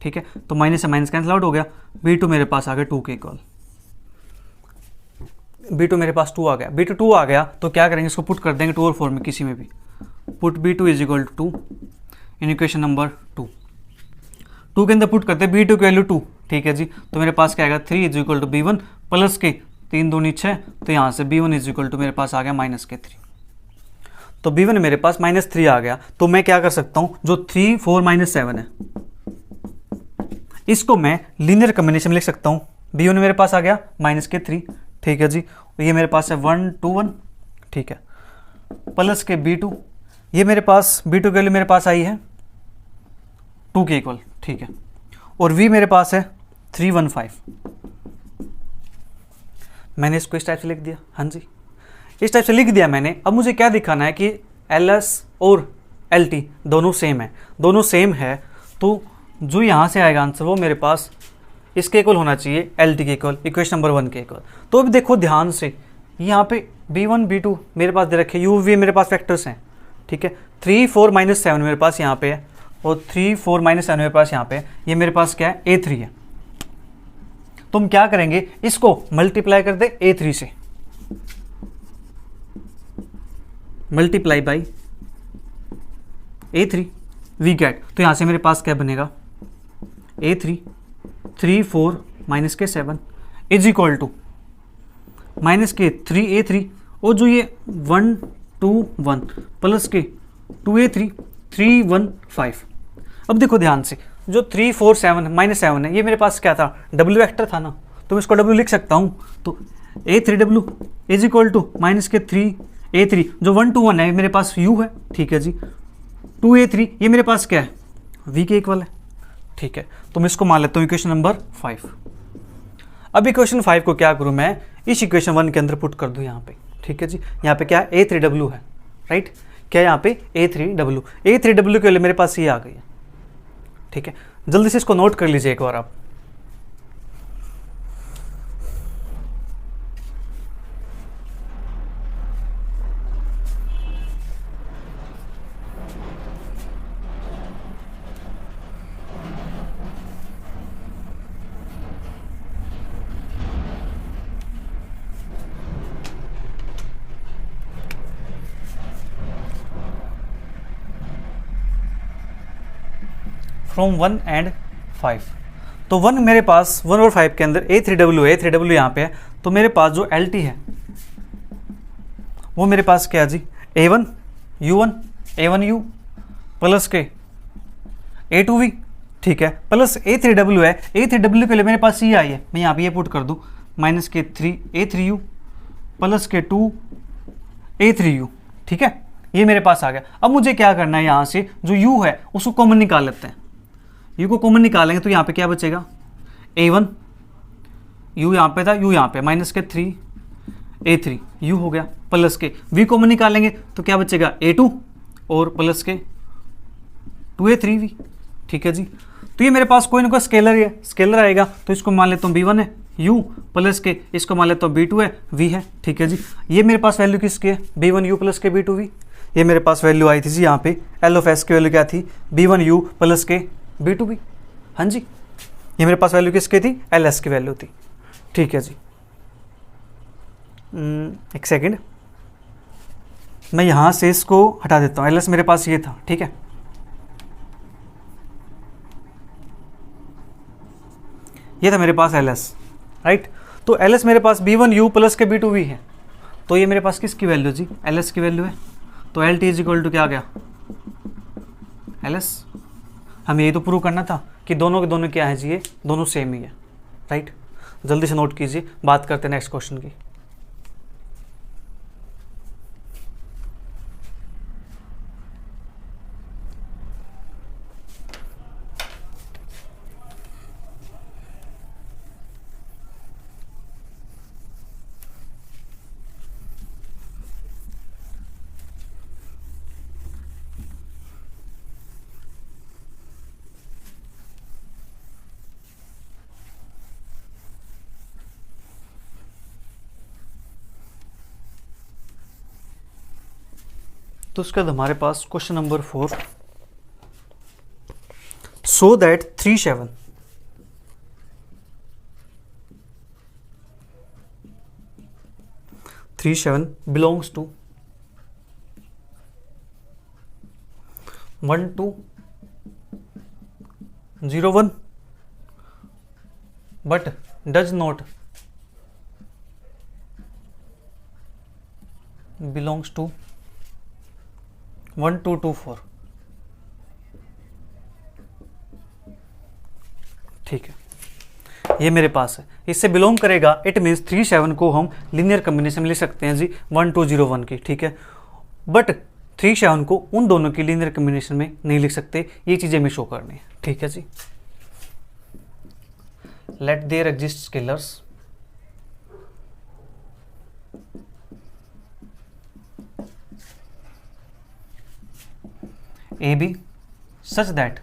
ठीक है। तो माइनस से माइनस कैंसिल आउट हो गया, B2 मेरे पास आ गया 2 के इक्वल, B2 मेरे पास 2 आ गया, B2 2 आ गया। तो क्या करेंगे, इसको पुट कर देंगे 2 और 4 में किसी में भी, put B2 is equal to 2 in equation number 2 के अंदर पुट करते हैं B2 की वैल्यू 2, ठीक है जी। तो मेरे पास क्या आएगा, 3 is equal to B1 plus के 3 2 6, तो यहाँ से B1 इज इक्वल टू मेरे पास आ गया -3। तो B1 मेरे पास -3 आ गया। तो मैं क्या कर सकता हूँ, जो 3 4 7 है इसको मैं लीनियर कॉम्बिनेशन में लिख सकता हूँ। B1 मेरे पास आ गया -3, ठीक है जी। ये मेरे पास है 1 2 1, ठीक है, प्लस के B2, ये मेरे पास B2 की वैल्यू मेरे पास आई है 2 के इक्वल, ठीक है। और V मेरे पास है 3 1 5, मैंने इसको इस टाइप से लिख दिया। हाँ जी, इस टाइप से लिख दिया मैंने। अब मुझे क्या दिखाना है कि LS और LT दोनों सेम है, दोनों सेम है। तो जो यहाँ से आएगा आंसर वो मेरे पास इसके इक्वल होना चाहिए, LT के इक्वल, इक्वेशन नंबर 1 के इक्वल। तो अब देखो ध्यान से, यहाँ पे B1 B2 मेरे पास दे रखे, UV मेरे पास फैक्टर्स हैं, ठीक है। 3 4 7 मेरे पास यहाँ पे है, और 3 4 7 मेरे पास यहाँ पे है। ये मेरे पास क्या है, A3 है। तो हम क्या करेंगे, इसको मल्टीप्लाई कर दे A3 से, multiply by A3 we get, तो यहां से मेरे पास क्या बनेगा, A3 3 4 माइनस के 7 इज इक्वल टू माइनस के 3A3 और जो ये 1 2 1 प्लस के 2A3 3 1 5। अब देखो ध्यान से, जो 3 4 7 माइनस 7 है, ये मेरे पास क्या था, W वेक्टर था ना, तो मैं इसको W लिख सकता हूँ। तो A3W is equal to minus के 3A3, जो 1 2 1 है मेरे पास U है, ठीक है जी। 2A3 ये मेरे पास क्या है, V के इक्वल है, ठीक है। तो मैं इसको मान लेता हूँ इक्वेशन नंबर 5। अब इक्वेशन 5 को क्या करूँ मैं, इस इक्वेशन 1 के अंदर पुट कर दूँ यहाँ पे, ठीक है जी। यहाँ पे क्या है, A3W है, राइट, क्या है यहाँ पे A3W के लिए मेरे पास ये आ गई है, ठीक है। जल्दी से इसको नोट कर लीजिए एक बार आप। फ्रॉम 1 एंड 5, तो 1 मेरे पास 1 और 5 के अंदर A3W है, A3W यहाँ पे है, तो मेरे पास जो LT है वो मेरे पास क्या है जी, A1 U1 A1U प्लस के A2V, ठीक है, प्लस A3W है। A3W के लिए मेरे पास ये आई है, मैं यहाँ पे ये पुट कर दूँ, माइनस के 3A3U प्लस के 2A3U, ठीक है, ये मेरे पास आ गया। अब मुझे क्या करना है, यहाँ से जो U है उसको कॉमन निकाल लेते हैं। U को कॉमन निकालेंगे तो यहाँ पे क्या बचेगा, A1 U यहाँ पे था, U यहाँ पे, माइनस के 3A3 U हो गया, प्लस के V कॉमन निकालेंगे तो क्या बचेगा, A2 और प्लस के 2A3V, ठीक है जी। तो ये मेरे पास कोई ना कोई स्केलर है, स्केलर आएगा, तो इसको मान लेता हूँ B1 है U प्लस के, इसको मान लेता हूँ B2 है V है, ठीक है जी। ये मेरे पास वैल्यू किसकी है, B1 U प्लस के B2V। ये मेरे पास वैल्यू आई थी जी, यहाँ पे L ऑफ S की वैल्यू क्या थी, B1 U प्लस के B2V, हाँ जी। ये मेरे पास वैल्यू किसकी थी, LS की वैल्यू थी, ठीक है जी। एक सेकेंड, मैं यहाँ से इसको हटा देता हूँ, LS मेरे पास ये था, ठीक है। ये था मेरे पास LS, राइट। तो LS मेरे पास B1 U प्लस के B2V है, तो ये मेरे पास किसकी वैल्यू जी, LS की वैल्यू है। तो LT इज इक्वल टू क्या आ गया, LS। हमें ये तो प्रूव करना था कि दोनों के दोनों क्या है जी, ये दोनों सेम ही है, राइट। जल्दी से नोट कीजिए, बात करते हैं नेक्स्ट क्वेश्चन की। तो उसके बाद हमारे पास question number 4, so that 3 7 belongs to 1 2 0 1 but does not belongs to 1 2 2 4, ठीक है। ये मेरे पास है, इससे बिलोंग करेगा, इट मीन्स 3 7 को हम लीनियर कॉम्बिनेशन में लिख सकते हैं जी 1 2 0 1 की, ठीक है। बट 3 7 को उन दोनों की लीनियर कॉम्बिनेशन में नहीं लिख सकते, ये चीज़ें हमें शो करनी है, ठीक है जी। Let there exist scalars A B such that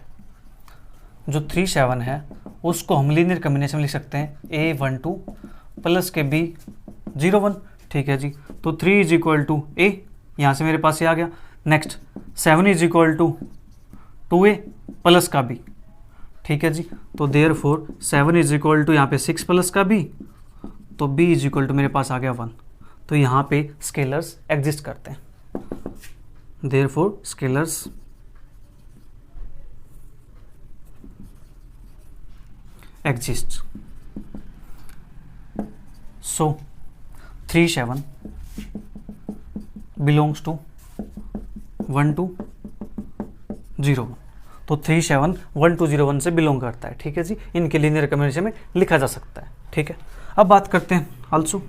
जो 3 7 है उसको हम लीनियर कॉम्बिनेशन में लिख सकते हैं A1 2 प्लस के B0 1, ठीक है जी। तो 3 इज इक्वल टू A, यहाँ से मेरे पास ये आ गया। Next 7 is equal to 2A plus का B, ठीक है जी। तो देयरफॉर 7 इज इक्वल टू यहाँ पे 6 प्लस का b, तो b इज इक्वल टू मेरे पास आ गया 1। तो यहाँ पे स्केलर्स एग्जिस्ट करते हैं। Therefore scalars exist. So 3 7 belongs to 1 2 0 1। तो 3 7 1 2 0 1 से बिलोंग करता है, ठीक है जी। इनके लीनियर कॉम्बिनेशन में लिखा जा सकता है, ठीक है। अब बात करते हैं आल्सो,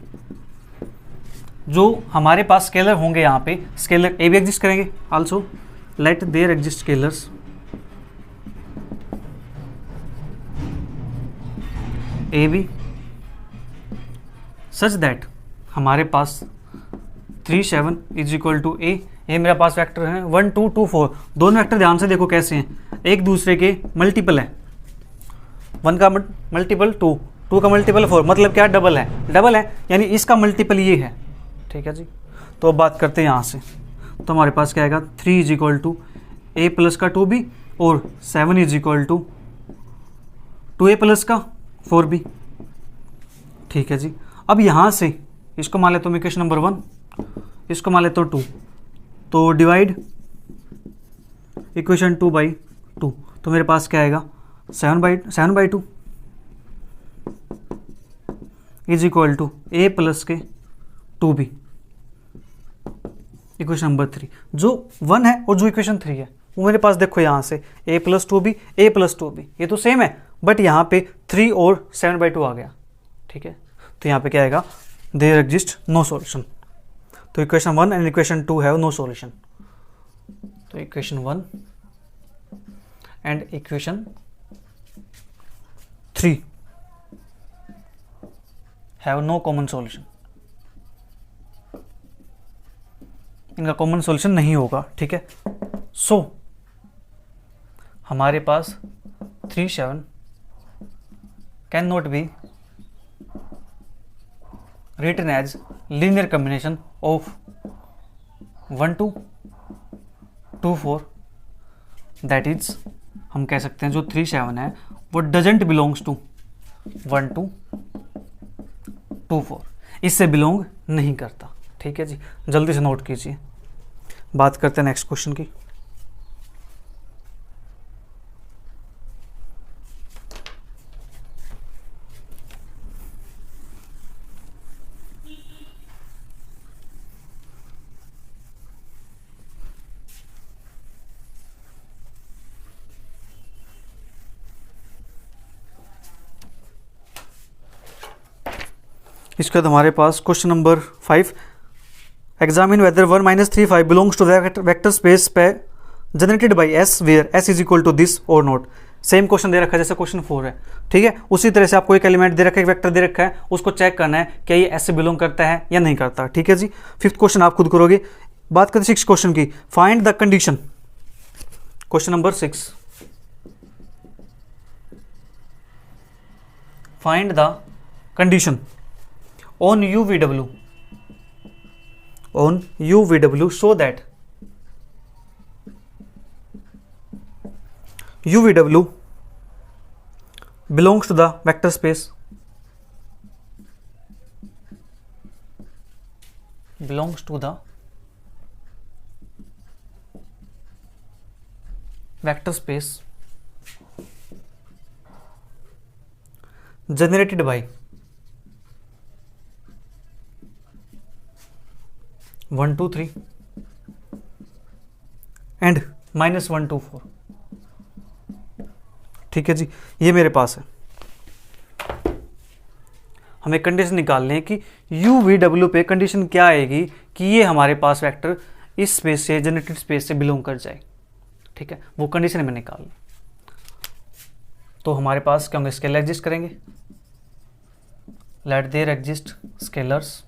जो हमारे पास स्केलर होंगे यहाँ पे स्केलर ए भी एग्जिस्ट करेंगे। Also let there exist scalars A B such that हमारे पास 3 7 इज इक्वल टू ए। ये मेरा पास वेक्टर है 1 2 2 4। दोनों वेक्टर ध्यान से देखो कैसे हैं, एक दूसरे के मल्टीपल हैं। 1 का मल्टीपल 2, 2 का मल्टीपल 4, मतलब क्या डबल है, डबल है यानी इसका मल्टीपल ये है, ठीक है जी। तो अब बात करते हैं यहाँ से, तो हमारे पास क्या आएगा 3 is equal to A plus का 2b और 7 is equal to 2a plus का 4b, ठीक है जी। अब यहाँ से इसको मान लेता हूँ इक्वेशन नंबर 1, इसको मान लेता हूँ 2, तो डिवाइड इक्वेशन 2 बाई 2, तो मेरे पास क्या आएगा 7 by 2 is equal to A plus के 2b। इक्वेशन नंबर 3 जो 1 है और जो इक्वेशन 3 है वो मेरे पास देखो यहाँ से a plus 2b, a plus 2b, ये तो सेम है, बट यहाँ पे 3 और 7 बाई 2 आ गया, ठीक है। तो यहाँ पे क्या आएगा देयर एग्जिस्ट नो सॉल्यूशन। तो equation 1 and equation 2 have no solution. तो equation 1 and equation 3 have no common solution, इनका कॉमन सॉल्यूशन नहीं होगा, ठीक है। सो हमारे पास 3 7 cannot be written as linear combination of 1 2 2 4, that is हम कह सकते हैं जो 3 7 है वो doesn't belongs to 1 2 2 4, इससे बिलोंग नहीं करता, ठीक है जी। जल्दी से नोट कीजिए। बात करते हैं नेक्स्ट क्वेश्चन की। इसके बाद हमारे पास question number 5, examine whether 1 -3 5 belongs to vector space पे generated by S where S is equal to this और नॉट। सेम क्वेश्चन दे रखा है जैसे क्वेश्चन 4 है, ठीक है। उसी तरह से आपको एक एलिमेंट दे रखा है, एक वेक्टर दे रखा है, उसको चेक करना है क्या ये एस से बिलोंग करता है या नहीं करता, ठीक है जी। 5th क्वेश्चन आप खुद करोगे। बात करते 6th क्वेश्चन की, find the condition. Question number 6, find the condition on UVW so that UVW belongs to the vector space generated by 1 2 3 and -1 2 4, ठीक है जी। ये मेरे पास है, हमें कंडीशन निकालनी है कि UVW पे कंडीशन क्या आएगी कि ये हमारे पास वेक्टर इस स्पेस से जनरेटेड स्पेस से बिलोंग कर जाए, ठीक है। वो कंडीशन हमें निकालनी। तो हमारे पास क्या होंगे, स्केलर एग्जिस्ट करेंगे। Let there exist scalars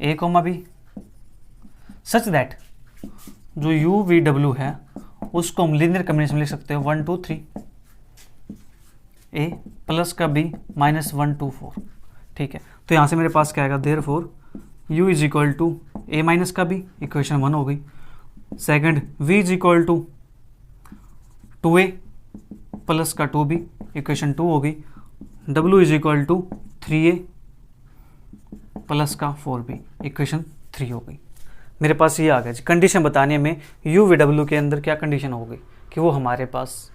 A comma B such that जो UVW है उसको हम लीनियर कॉम्बिनेशन में लिख सकते हैं 1 2 3 ए प्लस का बी -1 2 4, ठीक है। तो यहाँ से मेरे पास क्या आएगा, therefore U is equal to A minus का बी, इक्वेशन 1 हो गई। Second V is equal to 2a plus का 2b, इक्वेशन 2 होगी। w is equal to 3a plus का 4b, इक्वेशन 3 हो गई। मेरे पास ये आ गया जी। कंडीशन बताने में u व w के अंदर क्या कंडीशन होगी कि वो हमारे पास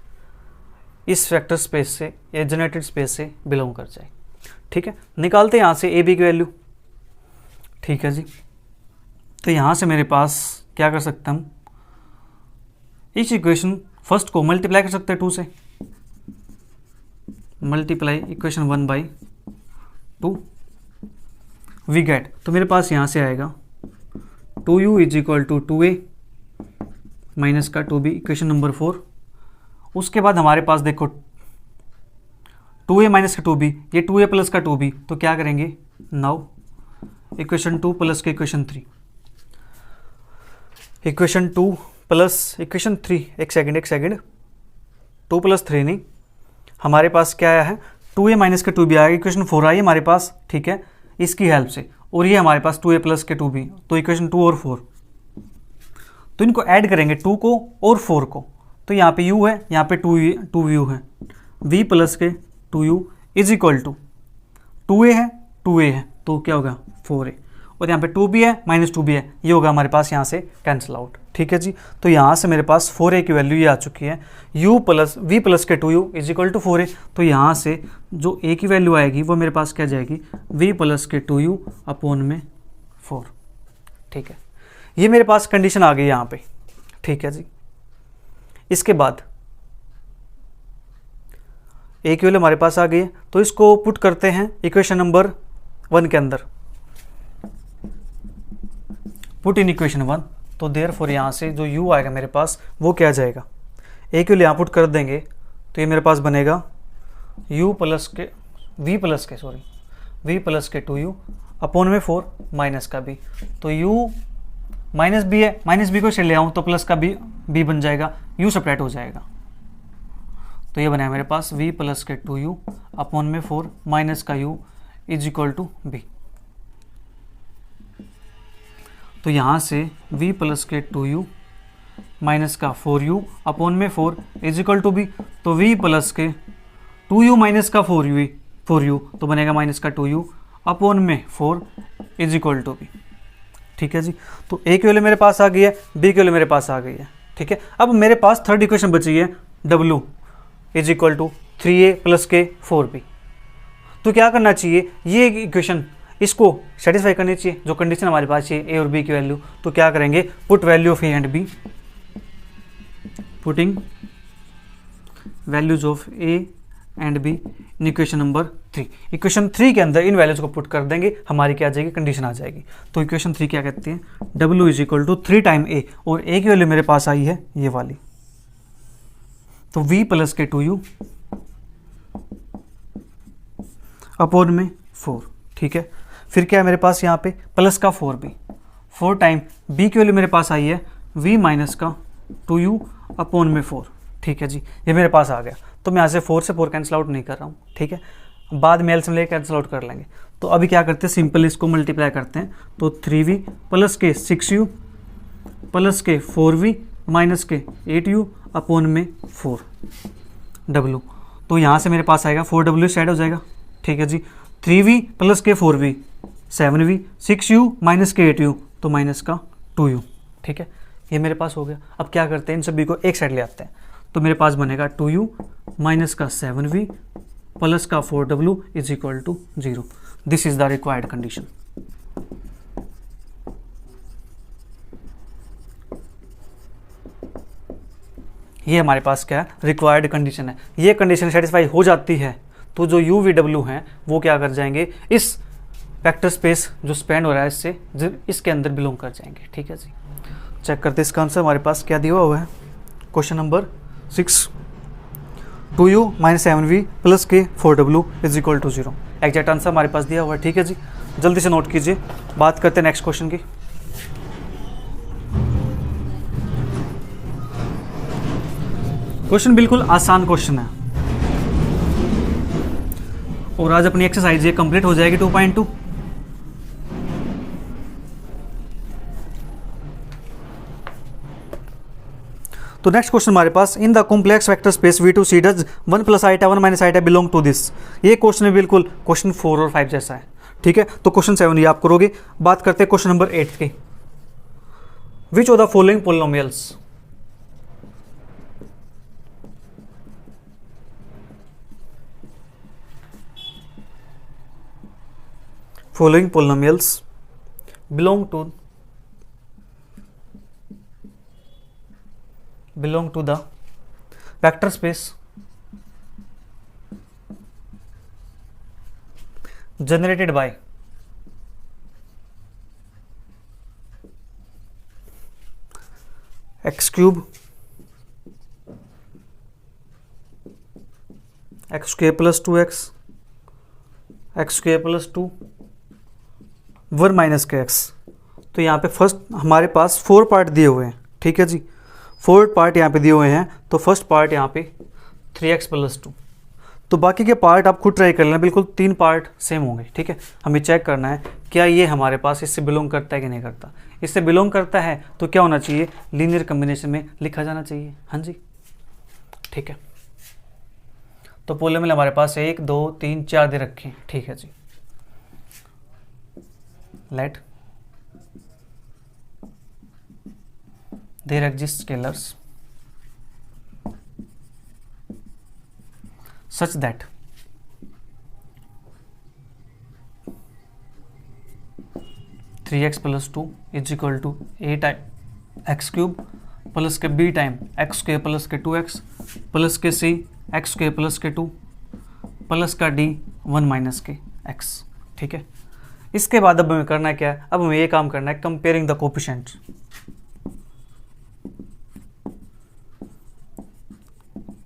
इस वेक्टर स्पेस से या जनरेटेड स्पेस से बिलोंग कर जाए। ठीक है, निकालते हैं यहाँ से ए बी की वैल्यू। ठीक है जी, तो यहाँ से मेरे पास क्या कर सकते हैं हम, इस इक्वेशन फर्स्ट को मल्टीप्लाई कर सकते हैं 2 से, मल्टीप्लाई इक्वेशन 1/2 वी गेट, तो मेरे पास यहाँ से आएगा 2u is equal to 2a minus का 2b, इक्वेशन नंबर 4। उसके बाद हमारे पास देखो 2a माइनस का 2b, ये 2a प्लस का 2b, तो क्या करेंगे नाउ इक्वेशन 2 प्लस के इक्वेशन 3, इक्वेशन 2 प्लस इक्वेशन 3, एक सेकंड 2 प्लस 3 नहीं, हमारे पास क्या आया है 2a माइनस का 2b आया, इक्वेशन 4 आई हमारे पास। ठीक है, इसकी हेल्प से, और ये हमारे पास 2a प्लस के 2b, तो इक्वेशन 2 और 4, तो इनको ऐड करेंगे 2 को और 4 को, तो यहाँ पे u है, यहाँ पे 2u है, v प्लस के 2u is equal to 2a है, तो क्या होगा 4a, और यहाँ पे 2b है माइनस 2b है, ये होगा हमारे पास यहाँ से कैंसिल आउट। ठीक है जी, तो यहाँ से मेरे पास 4a की वैल्यू ये आ चुकी है, u प्लस v प्लस के 2u is equal to 4a, तो यहाँ से जो a की वैल्यू आएगी वो मेरे पास क्या जाएगी v प्लस के 2u अपॉन में 4। ठीक है, ये मेरे पास कंडीशन आ गई यहाँ पे। ठीक है जी, इसके बाद a की वैल्यू हमारे पास आ गई है, तो इसको पुट करते हैं इक्वेशन नंबर 1 के अंदर, पुट इन इक्वेशन 1, तो देयरफॉर यहाँ से जो u आएगा मेरे पास वो क्या जाएगा, a की वैल्यू यहाँ पुट कर देंगे, तो ये मेरे पास बनेगा v प्लस के 2u अपॉन में 4 माइनस का b, तो u माइनस b है, माइनस b को से ले आऊँ तो प्लस का b बन जाएगा, u सेपरेट हो जाएगा, तो ये बना मेरे पास v प्लस के 2u अपॉन में 4 माइनस का u is equal to b। तो यहाँ से v प्लस के 2u माइनस का 4u अपॉन में 4 इज इक्वल टू b, तो v प्लस के 2u माइनस का 4u तो बनेगा माइनस का 2u अपॉन में 4 इज इक्वल टू b। ठीक है जी, तो a की वैल्यू मेरे पास आ गई है, b की वैल्यू मेरे पास आ गई है। ठीक है, अब मेरे पास थर्ड इक्वेशन बची है w is equal to 3a plus के 4b, तो क्या करना चाहिए, ये इक्वेशन इसको सेटिस्फाई करनी चाहिए, जो कंडीशन हमारे पास है a और b की वैल्यू, तो क्या करेंगे put value of a and b, putting values of a and b in equation number 3। Equation 3 के अंदर इन वैल्यूज को पुट कर देंगे, हमारी क्या आ जाएगी कंडीशन आ जाएगी। तो इक्वेशन 3 क्या कहती है, w is equal to 3 time a, और a की वैल्यू मेरे पास आई है ये वाली, तो v प्लस के 2u अपॉन में 4। ठीक है, फिर क्या है मेरे पास यहाँ पे प्लस का 4b, 4 टाइम b की वैल्यू मेरे पास आई है v माइनस का 2u अपॉन में 4। ठीक है जी, ये मेरे पास आ गया, तो मैं यहाँ से 4 से 4 कैंसिल आउट नहीं कर रहा हूँ। ठीक है, बाद में एलसीएम लेके कैंसिल आउट कर लेंगे। तो अभी क्या करते हैं, सिंपल इसको मल्टीप्लाई करते हैं, तो 3v प्लस के 6u प्लस के 4v माइनस के 8u अपॉन में 4w, तो यहाँ से मेरे पास आएगा 4w साइड हो जाएगा। ठीक है जी, 3v प्लस के 4v 7v, 6u माइनस के 8u तो माइनस का 2u। ठीक है, ये मेरे पास हो गया। अब क्या करते हैं, इन सभी को एक साइड ले आते हैं, तो मेरे पास बनेगा 2u माइनस का 7v प्लस का 4w is equal to 0। This is the required condition. ये हमारे पास क्या है, रिक्वायर्ड कंडीशन है। ये कंडीशन सेटिस्फाई हो जाती है तो जो u v w हैं वो क्या कर जाएंगे, इस वेक्टर स्पेस जो स्पेंड हो रहा है इससे इसके अंदर बिलोंग कर जाएंगे। ठीक है जी, चेक करते इसका आंसर हमारे पास क्या दिया हुआ है। Question number 6, 2u minus 7v plus के 4w is equal to 0। Exact answer हमारे पास दिया हुआ है। ठीक है जी, जल्दी से नोट कीजिए। बात करते हैं नेक्स्ट क्वेश्चन की। क्वेश्चन बिल्कुल आसान क्वेश्चन है और आज अपनी एक्सरसाइज ये कंप्लीट हो जाएगी 2.2। तो नेक्स्ट क्वेश्चन हमारे पास, in the complex vector space V2C does 1 + i 1 - i belong to this. ये क्वेश्चन है बिल्कुल क्वेश्चन 4 और 5 जैसा है, ठीक है। तो क्वेश्चन 7 ये आप करोगे। बात करते हैं क्वेश्चन नंबर 8 की। विच of the following polynomials, following polynomials belong to the vector space generated by x cube, x square plus 2x, x square plus 2, 1 minus के एक्स। तो यहाँ पे फर्स्ट हमारे पास 4 पार्ट दिए हुए हैं, ठीक है जी। 4 पार्ट यहाँ पे दिए हुए हैं। तो फर्स्ट पार्ट यहाँ पे 3x + 2। तो बाकी के पार्ट आप खुद ट्राई कर लेना, बिल्कुल 3 पार्ट सेम होंगे, ठीक है। हमें चेक करना है क्या ये हमारे पास इससे बिलोंग करता है कि नहीं करता। इससे बिलोंग करता है तो क्या होना चाहिए, लीनियर कम्बिनेशन में लिखा जाना चाहिए। हाँ जी, ठीक है। तो पोलिनोमियल हमारे पास 1 2 3 4 दे रखे हैं, ठीक है जी। let there exist scalars such that (3x + 2) is equal to a time x cube plus के b time x square plus के 2x प्लस के c x स्क्वायर प्लस के 2 प्लस का d 1 माइनस के x, ठीक है। इसके बाद अब हमें करना है क्या है, अब हमें ये काम करना है comparing the coefficients.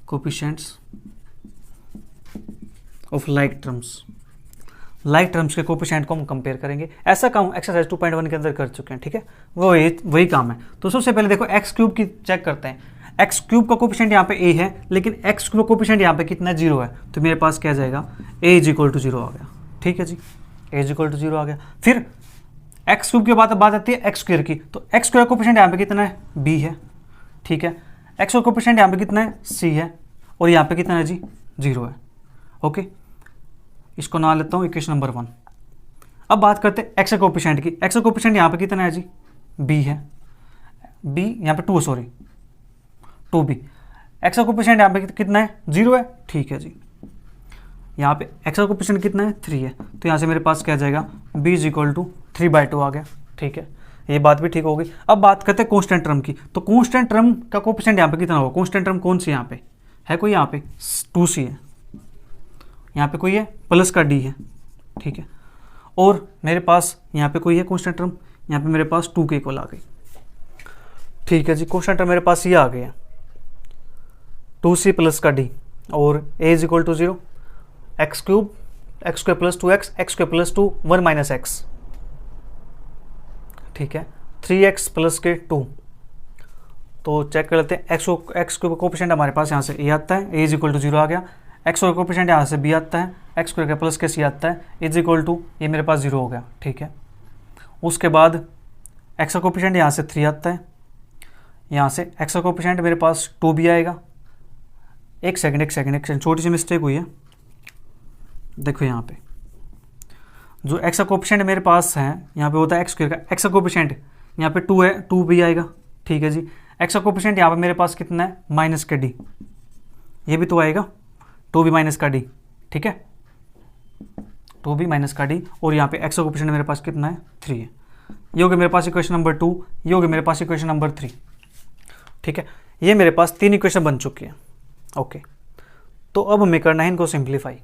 Coefficients of like terms. Like terms के कोफिशिएंट को हम कंपेयर करेंगे। ऐसा काम एक्सरसाइज 2.1 के अंदर कर चुके हैं, ठीक है। वो वही काम है। तो सबसे पहले देखो एक्स क्यूब की चेक करते हैं। एक्स क्यूब का कोफिशिएंट यहाँ पे a है, लेकिन एक्स क्यूब का कोफिशिएंट यहाँ पे कितना 0 है। तो मेरे पास क्या जाएगा, a = 0 आ गया, ठीक है जी। a = 0 आ गया। फिर एक्स क्यूब के बाद बात आती है एक्स स्क्वायर की। तो एक्स स्क्वायर कोफिशिएंट यहाँ पे कितना है, b है, ठीक है। एक्स का कोफिशिएंट यहाँ पे कितना है, c है, और यहाँ पे कितना है जी, 0 है। ओके, इसको ना लेता हूँ इक्वेशन नंबर 1। अब बात करते हैं एक्स का कोफिशिएंट की। एक्स का कोफिशिएंट यहाँ पे कितना है जी, b है, b यहाँ पे 2b। एक्स का कोफिशिएंट यहाँ पे कितना है, 0 है, ठीक है जी। यहाँ पे एक्स का कोफिशिएंट कितना है, 3 है। तो यहाँ से मेरे पास क्या जाएगा, b = 3/2 आ गया, ठीक है। ये बात भी ठीक हो गई। अब बात करते हैं कांस्टेंट टर्म की। तो कांस्टेंट टर्म का कोफिशिएंट यहाँ पे कितना होगा, कांस्टेंट टर्म कौन सी यहाँ पे है, कोई यहाँ पे 2c है, यहाँ पे कोई है प्लस का d है, ठीक है। और मेरे पास यहाँ पे कोई है कांस्टेंट टर्म, यहाँ पे मेरे पास 2 के इक्वल आ गई, ठीक है जी। कांस्टेंट टर्म मेरे पास ये आ गया 2c प्लस का d, और a = 0, x cube x square plus 2x x square plus 2 1 minus x, ठीक है। 3x प्लस के 2। तो चेक कर लेते हैं। x क्यूब कोफिशिएंट हमारे पास यहाँ से a आता है, a = 0 आ गया। x स्क्वायर कोफिशिएंट यहाँ से b आता है, x स्क्वायर का प्लस के c आता है, = ये मेरे पास 0 हो गया, ठीक है। उसके बाद x का कोफिशिएंट यहाँ से 3 आता है, यहाँ से x का कोफिशिएंट मेरे पास 2b आएगा। एक सेकंड, छोटी सी मिस्टेक हुई है। देखो यहाँ पे जो x का कोफिशिएंट मेरे पास है, यहाँ पे होता है x स्क्वायर का, x का कोफिशिएंट यहाँ पे 2 है, 2b आएगा, ठीक है जी। x का कोफिशिएंट यहाँ पे मेरे पास कितना है, माइनस का d, ये भी तो आएगा 2b माइनस का d, ठीक है। 2b माइनस का d, और यहाँ पे x का कोफिशिएंट मेरे पास कितना है, 3 है। ये हो गया मेरे पास इक्वेशन नंबर 2, ये हो गया मेरे पास इक्वेशन नंबर 3, ठीक है। ये मेरे पास 3 इक्वेशन बन चुकी है। ओके, तो अब हमें करना है इनको सिंप्लीफाई।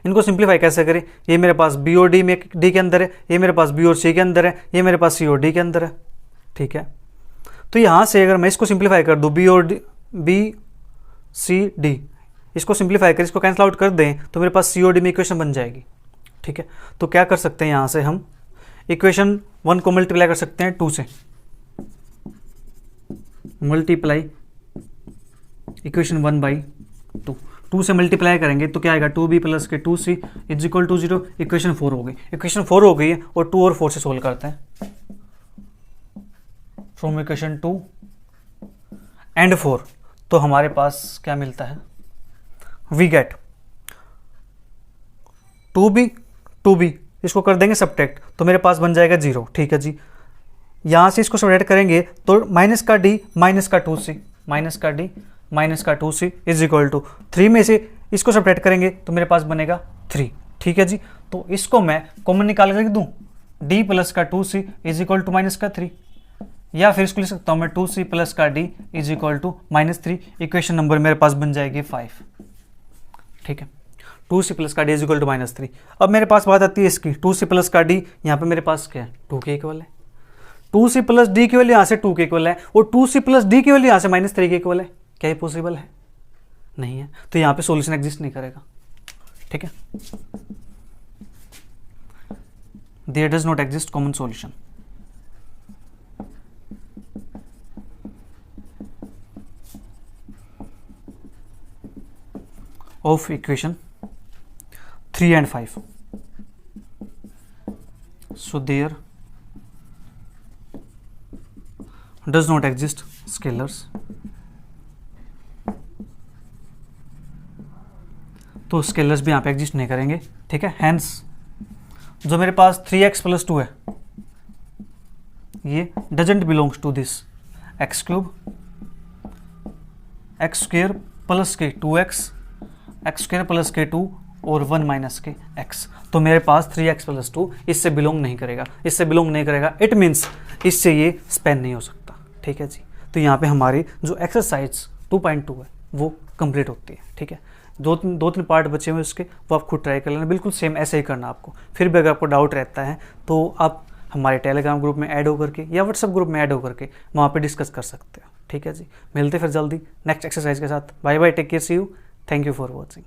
इनको सिंप्लीफाई कैसे करें, ये मेरे पास b और d में d के अंदर है, ये मेरे पास b और c के अंदर है, ये मेरे पास c और d के अंदर है, ठीक है। तो यहाँ से अगर मैं इसको सिंप्लीफाई कर दूँ, b c d, इसको सिंप्लीफाई कर, इसको कैंसिल आउट कर दें, तो मेरे पास c और d में इक्वेशन बन जाएगी, ठीक है। तो क्या कर सकते हैं, यहाँ से हम इक्वेशन 1 को मल्टीप्लाई कर सकते हैं 2 से। मल्टीप्लाई इक्वेशन 1/2, 2 से मल्टीप्लाई करेंगे तो क्या आएगा, 2b प्लस के 2c = 0। इक्वेशन 4 हो गई, इक्वेशन 4 हो गई है, और 2 और 4 से सोल्व करते हैं। फ्रॉम इक्वेशन 2 एंड 4, तो हमारे पास क्या मिलता है, वी गेट 2b, इसको कर देंगे सब्ट्रैक्ट, तो मेरे पास बन जाएगा 0। ठीक है जी, यहाँ से इसको सब्ट्रैक्ट करेंगे तो माइनस का d माइनस का 2c, माइनस का d माइनस का 2c इज इक्वल टू 3 में से इसको सब्ट्रैक्ट करेंगे तो मेरे पास बनेगा 3। ठीक है जी, तो इसको मैं कॉमन निकाल कर दूँ, d प्लस का 2c is equal to minus का 3, या फिर इसको लिख सकता हूँ मैं 2c प्लस का d is equal to minus 3। Equation number मेरे पास बन जाएगी 5। ठीक है, 2c प्लस का d is equal to minus 3। अब मेरे पास बात आती है इसकी, 2c प्लस का d, यहाँ पे मेरे पास क्या है, 2 के इक्वल है, 2c प्लस डी केवल यहाँ से 2 के इक्वल है, और 2c प्लस डी केवल यहाँ से माइनस 3 के इक्वल है। क्या ये पॉसिबल है? नहीं है, तो यहाँ पे सॉल्यूशन एग्जिस्ट नहीं करेगा। ठीक है, there does not exist common solution. Of equation 3 and 5, so there does not exist scalars, तो स्केलर्स भी यहाँ पे एग्जिस्ट नहीं करेंगे। ठीक है, हैंस जो मेरे पास 3x प्लस 2 है, ये doesn't belongs to this x cube, x square plus के 2x, एक्स स्क्वेयर प्लस के 2 और 1 माइनस के x, तो मेरे पास 3x प्लस 2 इससे बिलोंग नहीं करेगा, इससे बिलोंग नहीं करेगा, इट मीन्स इससे ये स्पेन नहीं हो सकता। ठीक है जी, तो यहाँ पे हमारी जो एक्सरसाइज 2.2 है वो कंप्लीट होती है। ठीक है, दो तीन पार्ट बचे हुए उसके, वो आप खुद ट्राई कर लेना, बिल्कुल सेम ऐसे ही करना आपको। फिर भी अगर आपको डाउट रहता है तो आप हमारे टेलीग्राम ग्रुप में ऐड होकर के या व्हाट्सएप ग्रुप में ऐड होकर के वहाँ पे डिस्कस कर सकते हो। ठीक है जी, मिलते फिर जल्दी नेक्स्ट एक्सरसाइज के साथ। Bye bye, take care, see you, thank you for watching.